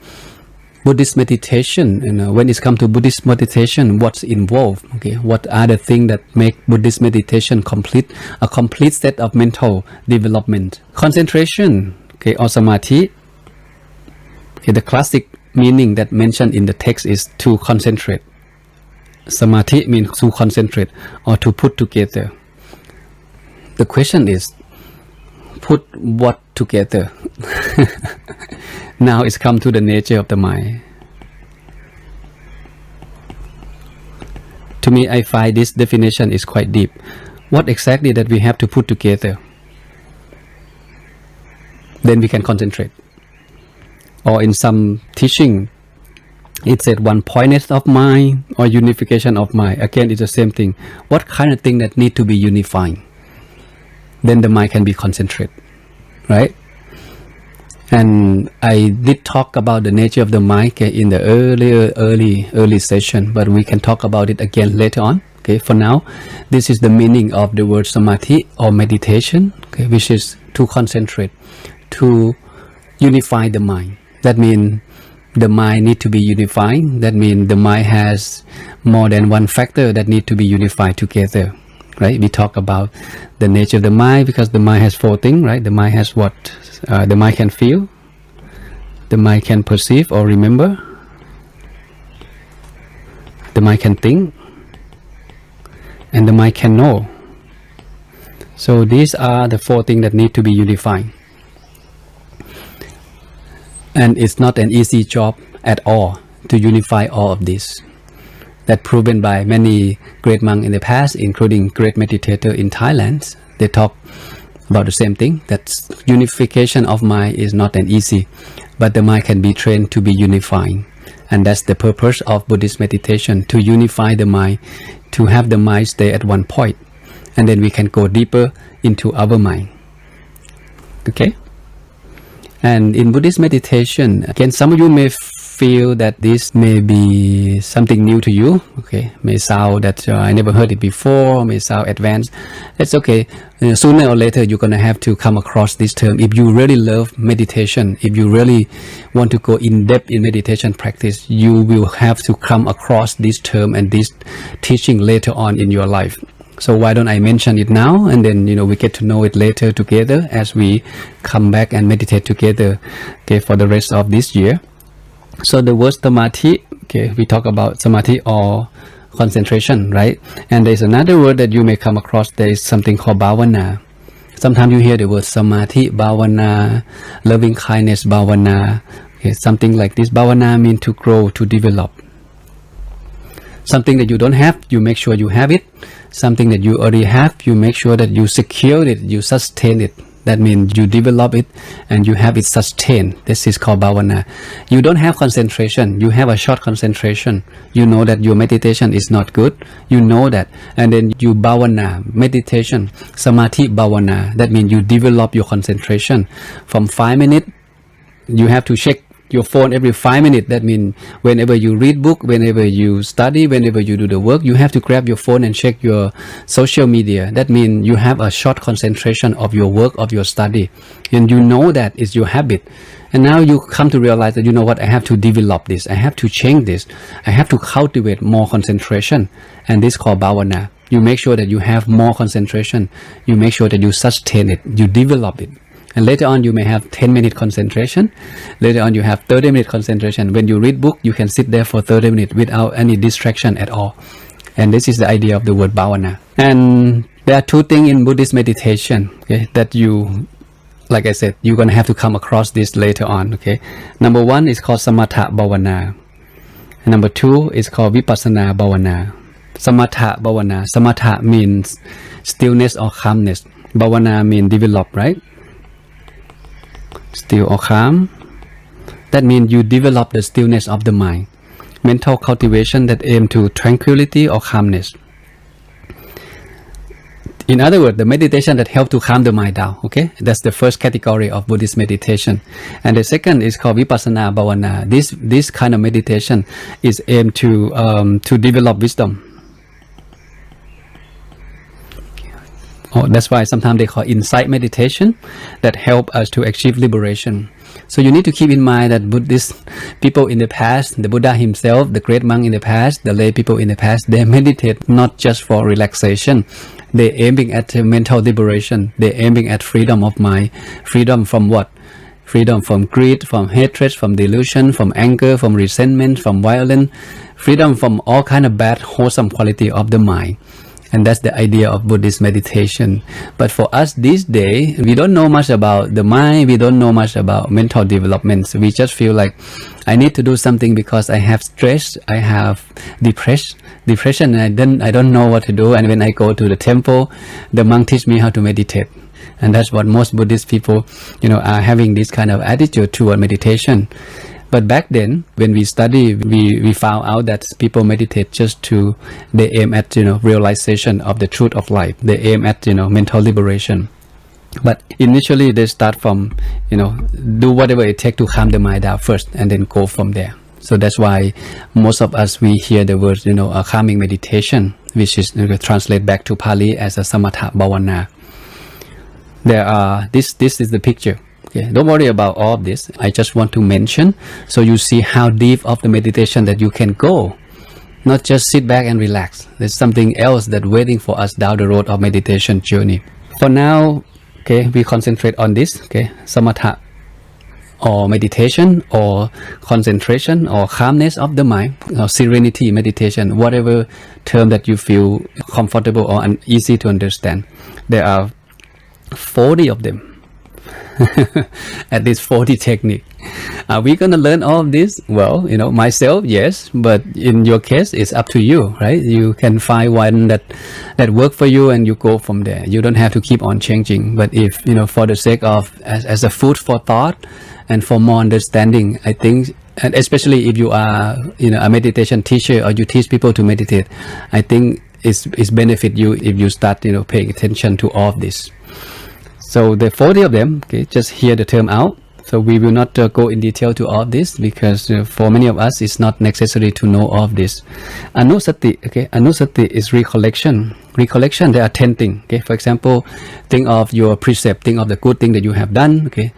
Buddhist meditation, when it comes to Buddhist meditation, what's involved, okay, what are the things that make Buddhist meditation a complete set of mental development. Concentration, okay, or samadhi, okay, the classic meaning that mentioned in the text is to concentrate. Samadhi means to concentrate or to put together. The question is, put what together? Now it's come to the nature of the mind. To me, I find this definition is quite deep. What exactly that we have to put together? Then we can concentrate. Or in some teaching, it said one-pointedness of mind or unification of mind. Again, it's the same thing. What kind of thing that need to be unified? Then the mind can be concentrated, right? And I did talk about the nature of the mind in the early session, but we can talk about it again later on. Okay, for now, this is the meaning of the word samadhi or meditation, okay, which is to concentrate, to unify the mind. That means the mind need to be unified. That means the mind has more than one factor that need to be unified together. Right? We talk about the nature of the mind because the mind has 4 things, right? The mind has what? The mind can feel, the mind can perceive or remember, the mind can think, and the mind can know. So these are the 4 things that need to be unified. And it's not an easy job at all to unify all of this. That proven by many great monks in the past, including great meditator in Thailand. They talk about the same thing, that unification of mind is not an easy, but the mind can be trained to be unifying. And that's the purpose of Buddhist meditation, to unify the mind, to have the mind stay at one point, and then we can go deeper into our mind. Okay? And in Buddhist meditation, again, some of you may feel that this may be something new to you. Okay, may sound that I never heard it before, may sound advanced. It's okay. Sooner or later, you're gonna have to come across this term. If you really love meditation, if you really want to go in depth in meditation practice, you will have to come across this term and this teaching later on in your life. So why don't I mention it now, and then we get to know it later together as we come back and meditate together, okay, for the rest of this year. So the word samadhi, okay, we talk about samadhi or concentration, right? And there's another word that you may come across. There is something called bhavana. Sometimes you hear the word samadhi, bhavana, loving kindness, bhavana, okay, something like this. Bhavana means to grow, to develop. Something that you don't have, you make sure you have it. Something that you already have, you make sure that you secure it, you sustain it. That means you develop it and you have it sustained. This is called bhavana. You don't have concentration. You have a short concentration. You know that your meditation is not good. You know that. And then you bhavana, meditation, samadhi bhavana. That means you develop your concentration. From 5 minutes, you have to check your phone every 5 minutes. That means whenever you read book, whenever you study, whenever you do the work, you have to grab your phone and check your social media. That means you have a short concentration of your work, of your study, and you know that is your habit. And now you come to realize that, you know what, I have to develop this, I have to change this, I have to cultivate more concentration. And this is called bhavana. You make sure that you have more concentration, you make sure that you sustain it, you develop it. And later on, you may have 10-minute concentration. Later on, you have 30-minute concentration. When you read book, you can sit there for 30 minutes without any distraction at all. And this is the idea of the word bhavana. And there are 2 things in Buddhist meditation, okay, that you, like I said, you're going to have to come across this later on. Okay, number 1 is called samatha bhavana. And number 2 is called vipassana bhavana. Samatha bhavana. Samatha means stillness or calmness. Bhavana means develop, right? Still or calm. That means you develop the stillness of the mind. Mental cultivation that aim to tranquility or calmness. In other words, the meditation that help to calm the mind down. Okay, that's the first category of Buddhist meditation. And the second is called vipassana bhavana. This kind of meditation is aimed to develop wisdom. That's why sometimes they call insight meditation, that help us to achieve liberation. So you need to keep in mind that Buddhist people in the past, the Buddha himself, the great monk in the past, the lay people in the past, they meditate not just for relaxation. They're aiming at mental liberation. They're aiming at freedom of mind. Freedom from what? Freedom from greed, from hatred, from delusion, from anger, from resentment, from violence. Freedom from all kind of bad, wholesome quality of the mind. And that's the idea of Buddhist meditation. But for us these days, we don't know much about the mind. We don't know much about mental development. So we just feel like I need to do something because I have stress, I have depression, and I don't know what to do. And when I go to the temple, the monk teach me how to meditate. And that's what most Buddhist people, are having this kind of attitude toward meditation. But back then, when we study, we found out that people meditate they aim at, realization of the truth of life. They aim at, mental liberation. But initially, they start from, do whatever it takes to calm the mind down first, and then go from there. So that's why most of us, we hear the word, a calming meditation, which is translated back to Pali as a samatha bhavana. This is the picture. Okay, don't worry about all of this. I just want to mention so you see how deep of the meditation that you can go. Not just sit back and relax. There's something else that's waiting for us down the road of meditation journey. For now, okay, we concentrate on this. Okay, samatha or meditation or concentration or calmness of the mind or serenity meditation, whatever term that you feel comfortable or easy to understand. There are 40 of them. At least 40 techniques. Are we going to learn all of this? Well, myself, yes, but in your case, it's up to you, right? You can find one that work for you and you go from there. You don't have to keep on changing. But if, for the sake of, as a food for thought and for more understanding, I think, and especially if you are, a meditation teacher or you teach people to meditate, I think it's benefit you if you start, paying attention to all of this. So the 40 of them, okay, just hear the term out. So we will not go in detail to all of this because for many of us, it's not necessary to know all of this. Anusati, okay, anusati is recollection. Recollection, there are 10 things, okay. For example, think of your precept, think of the good thing that you have done, okay.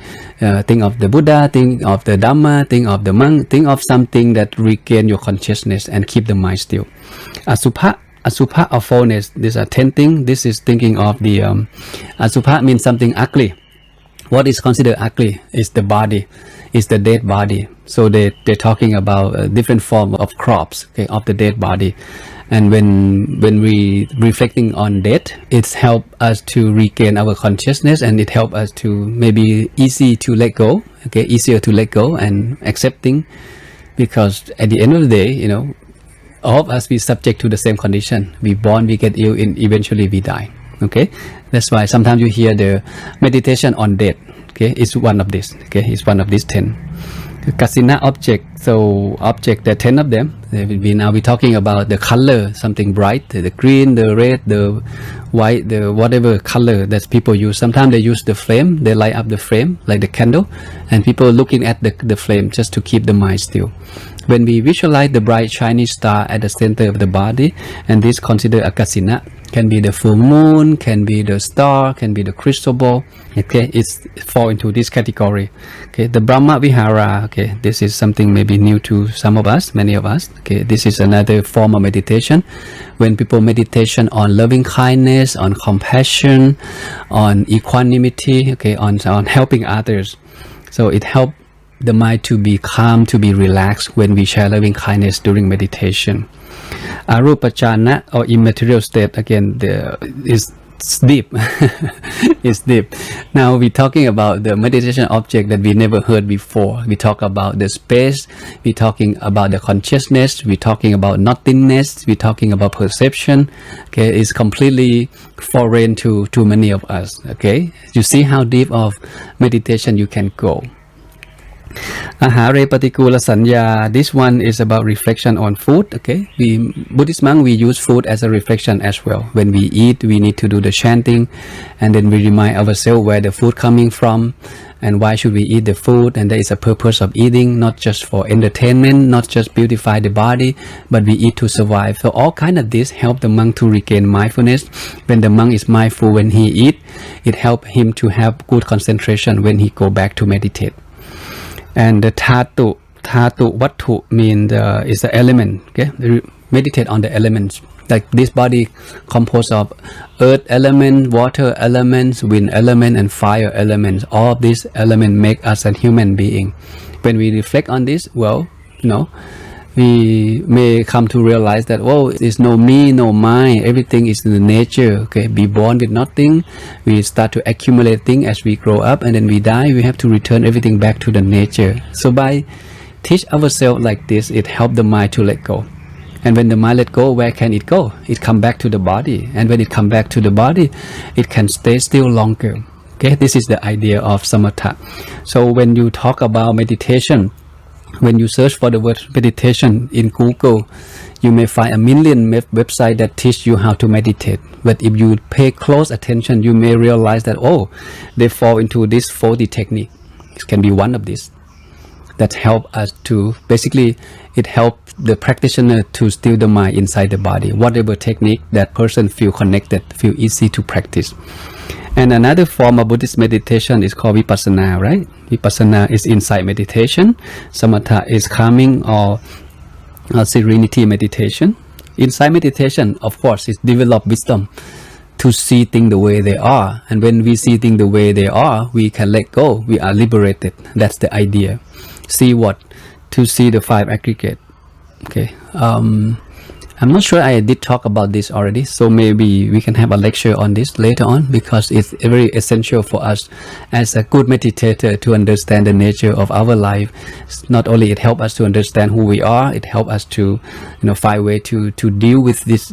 Think of the Buddha, think of the Dhamma, think of the monk, think of something that regain your consciousness and keep the mind still. Asubha or foulness, these are 10 things. This is thinking of the asubha means something ugly. What is considered ugly is the body, is the dead body. So they're talking about a different form of crops, okay, of the dead body. And when we reflecting on death, it's help us to regain our consciousness, and it help us to maybe easy to let go, okay, easier to let go and accepting, because at the end of the day, all of us, we subject to the same condition. We born, we get ill, and eventually we die. Okay, that's why sometimes you hear the meditation on death. Okay, it's one of this. Okay, it's one of these 10. Kasina object. So object, there are 10 of them. We're talking about the color, something bright, the green, the red, the white, the whatever color that people use. Sometimes they use the flame. They light up the flame like the candle, and people looking at the flame just to keep the mind still. When we visualize the bright shiny star at the center of the body, and this considered a kasina, can be the full moon, can be the star, can be the crystal ball. Okay, it's fall into this category. Okay, the Brahma Vihara. Okay, this is something maybe new to some of us, many of us. Okay, this is another form of meditation. When people meditation on loving kindness, on compassion, on equanimity, okay, on helping others. So it helps the mind to be calm, to be relaxed when we share loving kindness during meditation. Arupachana or immaterial state, again, is deep. It's deep. Now we're talking about the meditation object that we never heard before. We talk about the space, we're talking about the consciousness, we're talking about nothingness, we're talking about perception. Okay, it's completely foreign to many of us. Okay, you see how deep of meditation you can go. Ahare patikula sanya. This one is about reflection on food. Okay, Buddhist monk, we use food as a reflection as well. When we eat, we need to do the chanting, and then we remind ourselves where the food coming from and why should we eat the food. And there is a purpose of eating, not just for entertainment, not just beautify the body, but we eat to survive. So all kind of this help the monk to regain mindfulness. When the monk is mindful when he eat, it help him to have good concentration when he go back to meditate. And the dhatu vattu means is the element. Okay, meditate on the elements. Like this body composed of earth element, water elements, wind element, and fire elements. All of these elements make us a human being. When we reflect on this, well, we may come to realize that, oh, there's no me, no mine, everything is in the nature. Okay, be born with nothing, we start to accumulate things as we grow up, and then we die, we have to return everything back to the nature. So by teach ourselves like this, it helps the mind to let go. And when the mind let go, where can it go? It come back to the body, and when it come back to the body, it can stay still longer. Okay, this is the idea of samatha. So when you talk about meditation, when you search for the word meditation in Google, you may find a million websites that teach you how to meditate. But if you pay close attention, you may realize that, oh, they fall into this 40 technique. It can be one of these that help us to, basically, it helps the practitioner to still the mind inside the body. Whatever technique that person feel connected, feel easy to practice. And another form of Buddhist meditation is called vipassana, right? Vipassana is insight meditation. Samatha is calming or serenity meditation. Insight meditation, of course, is develop wisdom. to see things the way they are. And when we see things the way they are, we can let go. We are liberated. That's the idea. See what? To see the 5 aggregate. Okay. I'm not sure I did talk about this already, so maybe we can have a lecture on this later on, because it's very essential for us as a good meditator to understand the nature of our life. Not only it helps us to understand who we are, it helps us to find a way to deal with this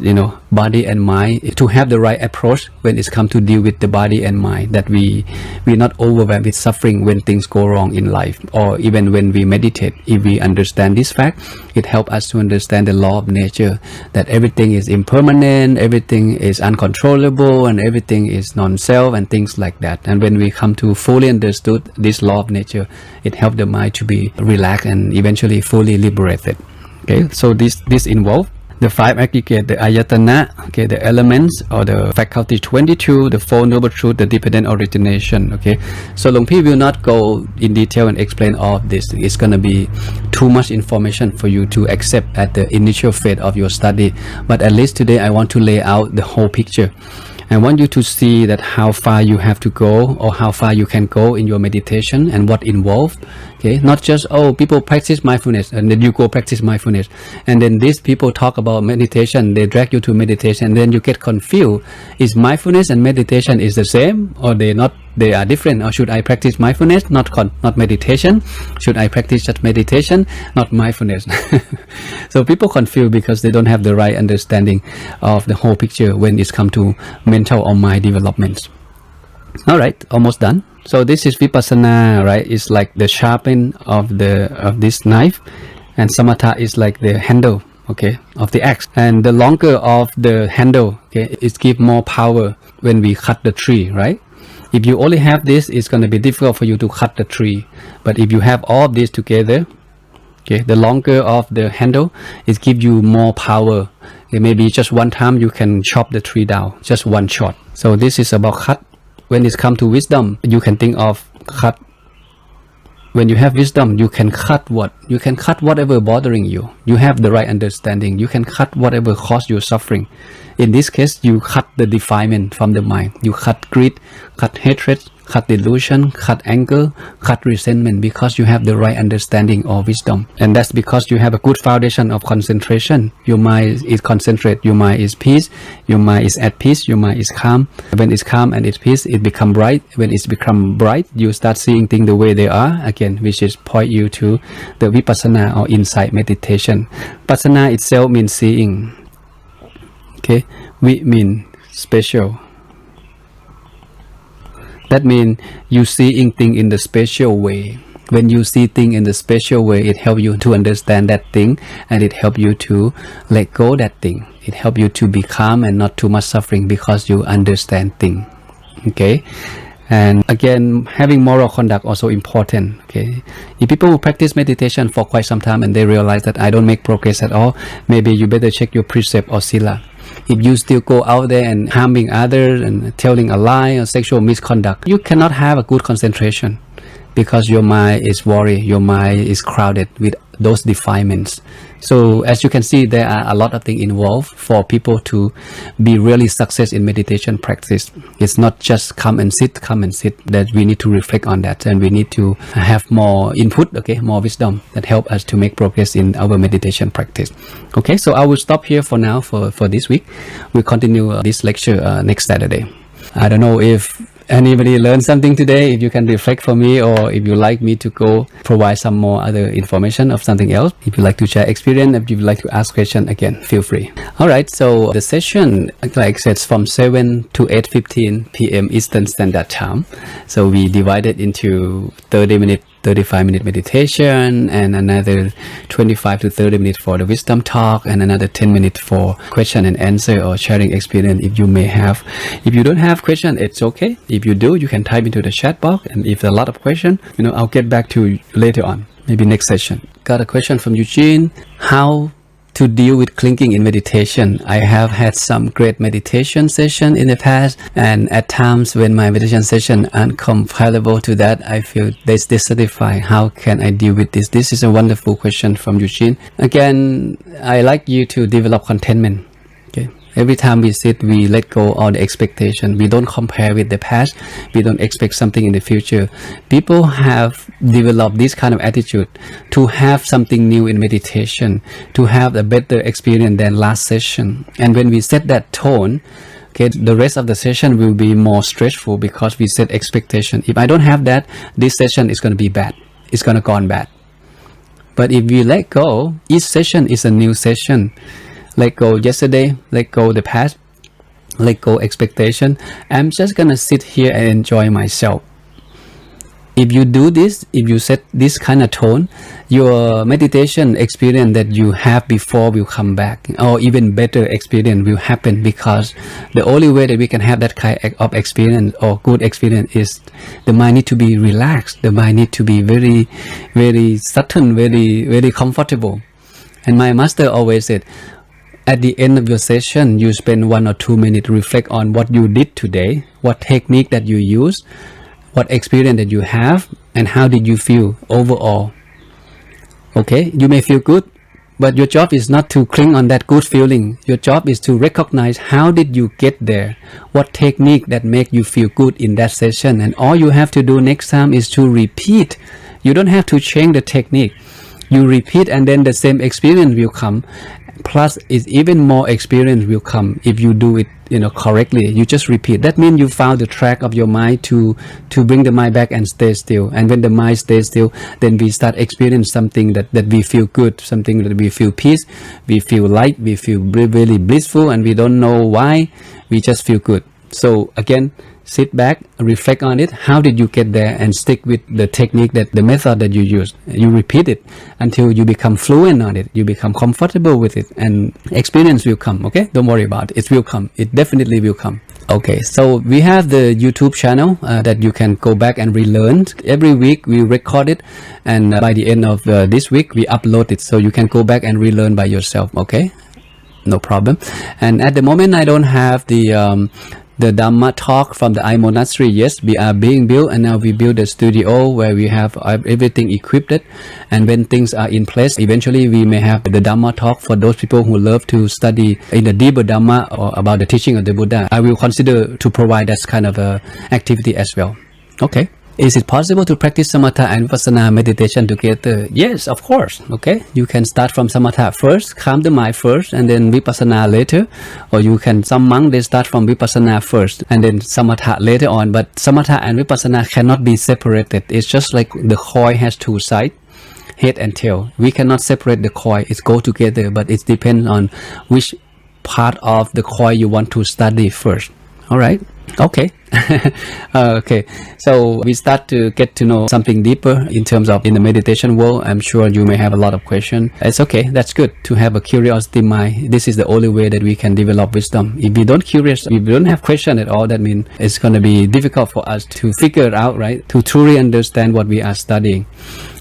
body and mind, to have the right approach when it's come to deal with the body and mind, that we're not overwhelmed with suffering when things go wrong in life, or even when we meditate. If we understand this fact, it helps us to understand the law of nature, that everything is impermanent, everything is uncontrollable, and everything is non-self, and things like that. And when we come to fully understood this law of nature, it helps the mind to be relaxed and eventually fully liberated. Okay, so this involves the 5 aggregate, the ayatana, okay, the elements or the faculty 22, the 4 noble truth, the dependent origination. Okay, so Long P will not go in detail and explain all of this. It's going to be too much information for you to accept at the initial phase of your study, but at least today I want to lay out the whole picture. I want you to see that how far you have to go, or how far you can go in your meditation, and what involved. Okay, not just people practice mindfulness and then you go practice mindfulness, and then these people talk about meditation, they drag you to meditation, and then you get confused. Is mindfulness and meditation is the same, or they are different? Or should I practice mindfulness, not meditation? Should I practice just meditation, not mindfulness? So people confuse because they don't have the right understanding of the whole picture when it's come to mental or mind development. All right, almost done. So this is vipassana, right? It's like the sharpen of this knife, and samatha is like the handle, okay, of the axe. And the longer of the handle, okay, it gives more power when we cut the tree, right? If you only have this, it's going to be difficult for you to cut the tree. But if you have all of this together, okay, the longer of the handle, it gives you more power. Okay, maybe just one time you can chop the tree down, just one shot. So this is about cut. When it's come to wisdom, you can think of cut. When you have wisdom, you can cut what? You can cut whatever bothering you. You have the right understanding. You can cut whatever cause you suffering. In this case, you cut the defilement from the mind. You cut greed, cut hatred, cut delusion, cut anger, cut resentment, because you have the right understanding or wisdom. And that's because you have a good foundation of concentration. Your mind is concentrate, your mind is peace, your mind is at peace, your mind is calm. When it's calm and it's peace, it become bright. When it's become bright, you start seeing things the way they are, again, which is point you to the vipassana or insight meditation. Vipassana itself means seeing. Okay, we mean special. That means you seeing things in the special way. When you see things in the special way, it helps you to understand that thing, and it helps you to let go that thing. It helps you to be calm and not too much suffering because you understand things. Okay, and again, having moral conduct also important. Okay, if people who practice meditation for quite some time and they realize that I don't make progress at all, maybe you better check your precept or sila. If you still go out there and harming others and telling a lie or sexual misconduct, you cannot have a good concentration, because your mind is worried, your mind is crowded with those defilements. So as you can see, there are a lot of things involved for people to be really success in meditation practice. It's not just come and sit, that we need to reflect on that, and we need to have more input, okay, more wisdom that help us to make progress in our meditation practice. Okay, so I will stop here for now for this week. We'll continue this lecture next Saturday. I don't know if anybody learned something today, if you can reflect for me, or if you like me to go provide some more other information of something else. If you like to share experience, if you like to ask question, again, feel free. All right, so the session, like I said, from 7 to 8:15 p.m. Eastern Standard Time. So we divided into 30-minute 35-minute meditation, and another 25 to 30 minutes for the wisdom talk, and another 10 minutes for question and answer or sharing experience if you may have. If you don't have question, it's okay. If you do, you can type into the chat box, and if there are a lot of questions, I'll get back to you later on, maybe next session. Got a question from Eugene. How to deal with clinging in meditation? I have had some great meditation session in the past, and at times when my meditation session aren't comparable to that, I feel dissatisfied. How can I deal with this? This is a wonderful question from Eugene. Again, I like you to develop contentment. Okay, Every time we sit, we let go all the expectation. We don't compare with the past. We don't expect something in the future. People have developed this kind of attitude to have something new in meditation, to have a better experience than last session. And when we set that tone, okay, the rest of the session will be more stressful because we set expectation. If I don't have that, this session is going to be bad. It's going to go on bad. But if we let go, each session is a new session. Let go yesterday, let go the past, let go expectation. I'm just gonna sit here and enjoy myself. If you do this, if you set this kind of tone, your meditation experience that you have before will come back, or even better experience will happen, because the only way that we can have that kind of experience or good experience is the mind need to be relaxed. The mind need to be very, very subtle, very, very comfortable. And my master always said, at the end of your session, you spend 1 or 2 minutes to reflect on what you did today, what technique that you use, what experience that you have, and how did you feel overall. Okay, you may feel good, but your job is not to cling on that good feeling. Your job is to recognize how did you get there, what technique that make you feel good in that session, and all you have to do next time is to repeat. You don't have to change the technique. You repeat, and then the same experience will come. Plus, it's even more experience will come if you do it, correctly. You just repeat. That means you found the track of your mind to bring the mind back and stay still. And when the mind stays still, then we start experiencing something that we feel good, something that we feel peace, we feel light, we feel really blissful, and we don't know why. We just feel good. So again, sit back, reflect on it. How did you get there? And stick with the technique, that the method that you use. You repeat it until you become fluent on it. You become comfortable with it, and experience will come. Okay, don't worry about it. It will come. It definitely will come. Okay, so we have the YouTube channel that you can go back and relearn. Every week we record it, and by the end of this week we upload it, so you can go back and relearn by yourself. Okay, no problem. And at the moment I don't have the Dhamma talk from the I Monastery. Yes, we are being built, and now we build a studio where we have everything equipped. And when things are in place, eventually we may have the Dhamma talk for those people who love to study in the deeper Dhamma or about the teaching of the Buddha. I will consider to provide that kind of activity as well. Okay. Is it possible to practice samatha and vipassana meditation together? Yes, of course. Okay, you can start from samatha first, calm the mind first, and then vipassana later. Or you can, some monks, they start from vipassana first and then samatha later on. But samatha and vipassana cannot be separated. It's just like the coin has two sides, head and tail. We cannot separate the coin. It go together, but it depends on which part of the coin you want to study first. All right. Okay. Okay, so we start to get to know something deeper in terms of in the meditation world. I'm sure you may have a lot of questions. It's okay, that's good to have a curiosity mind. This is the only way that we can develop wisdom. If we don't curious, if we don't have question at all, that means it's going to be difficult for us to figure it out, right? To truly understand what we are studying.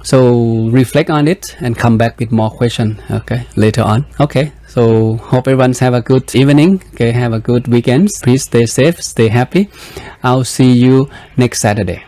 So reflect on it and come back with more questions, okay, later on. Okay, so hope everyone's have a good evening. Okay, have a good weekend. Please stay safe, stay happy. I'll see you next Saturday.